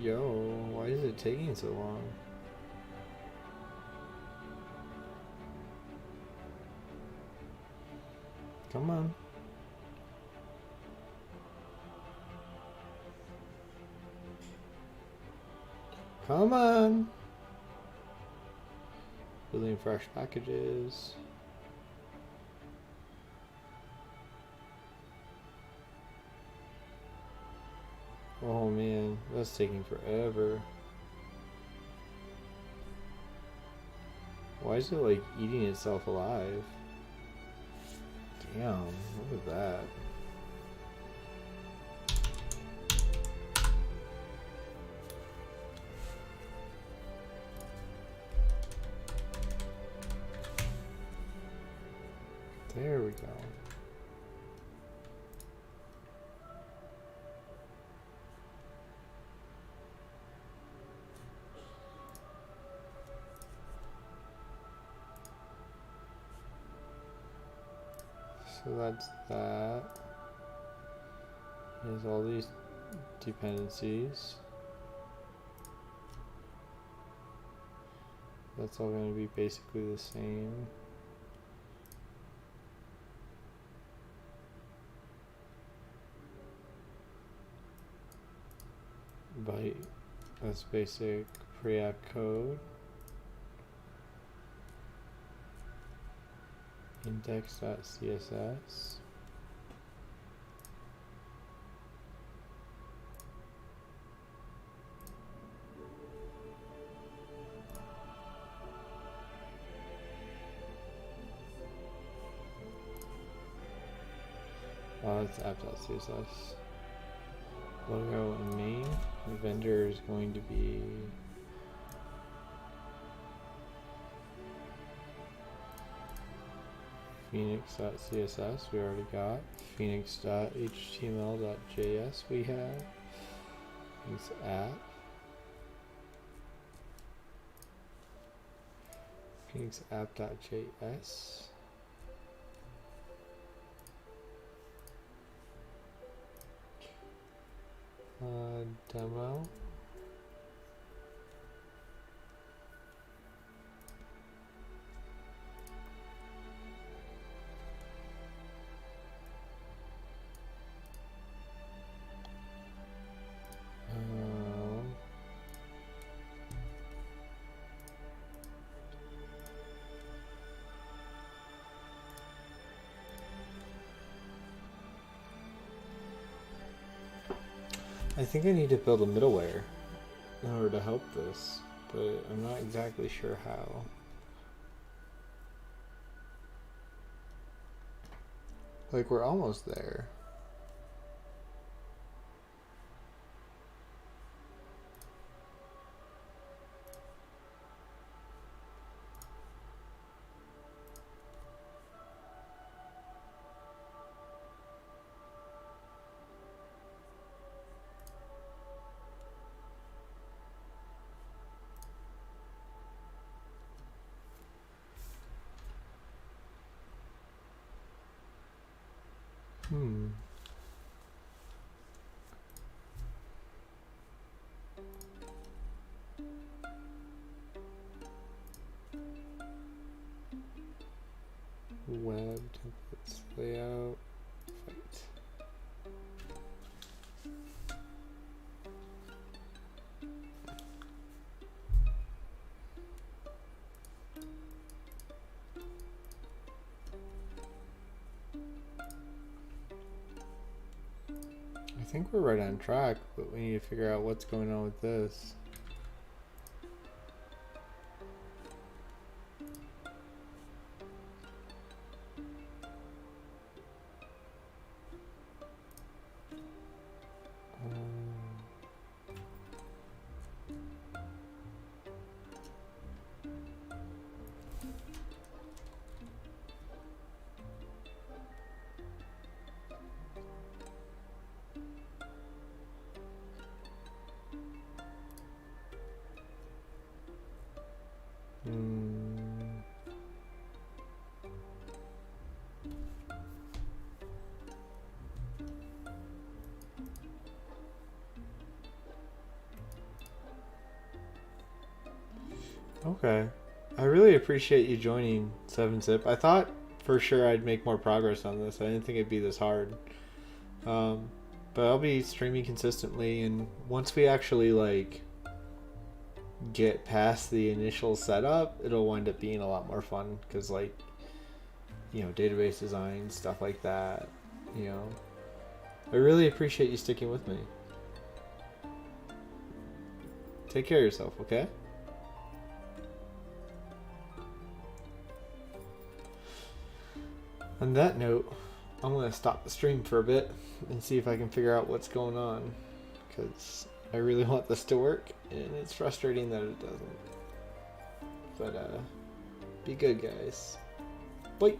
Yo, why is it taking so long? Come on. Come on. Building fresh packages. Oh man, that's taking forever. Why is it like eating itself alive? Damn, look at that. There we go. So that's that. There's all these dependencies. That's all going to be basically the same. Vite, that's basic pre-app code. Index.css. It's app.css. Logo and main. The vendor is going to be Phoenix.css we already got. Phoenix.html.js we have. Phoenix app. Phoenix app.js. Demo. I think I need to build a middleware in order to help this, but I'm not exactly sure how. Like, we're almost there. Web templates, layout, Vite. I think we're right on track, but we need to figure out what's going on with this. Okay. I really appreciate you joining 7-Zip. I thought for sure I'd make more progress on this. I didn't think it'd be this hard. But I'll be streaming consistently, and once we actually like get past the initial setup, it'll wind up being a lot more fun because like, you know, database design, stuff like that, you know. I really appreciate you sticking with me. Take care of yourself, okay? On that note, I'm going to stop the stream for a bit and see if I can figure out what's going on, because I really want this to work, and it's frustrating that it doesn't. But, be good, guys. Bye!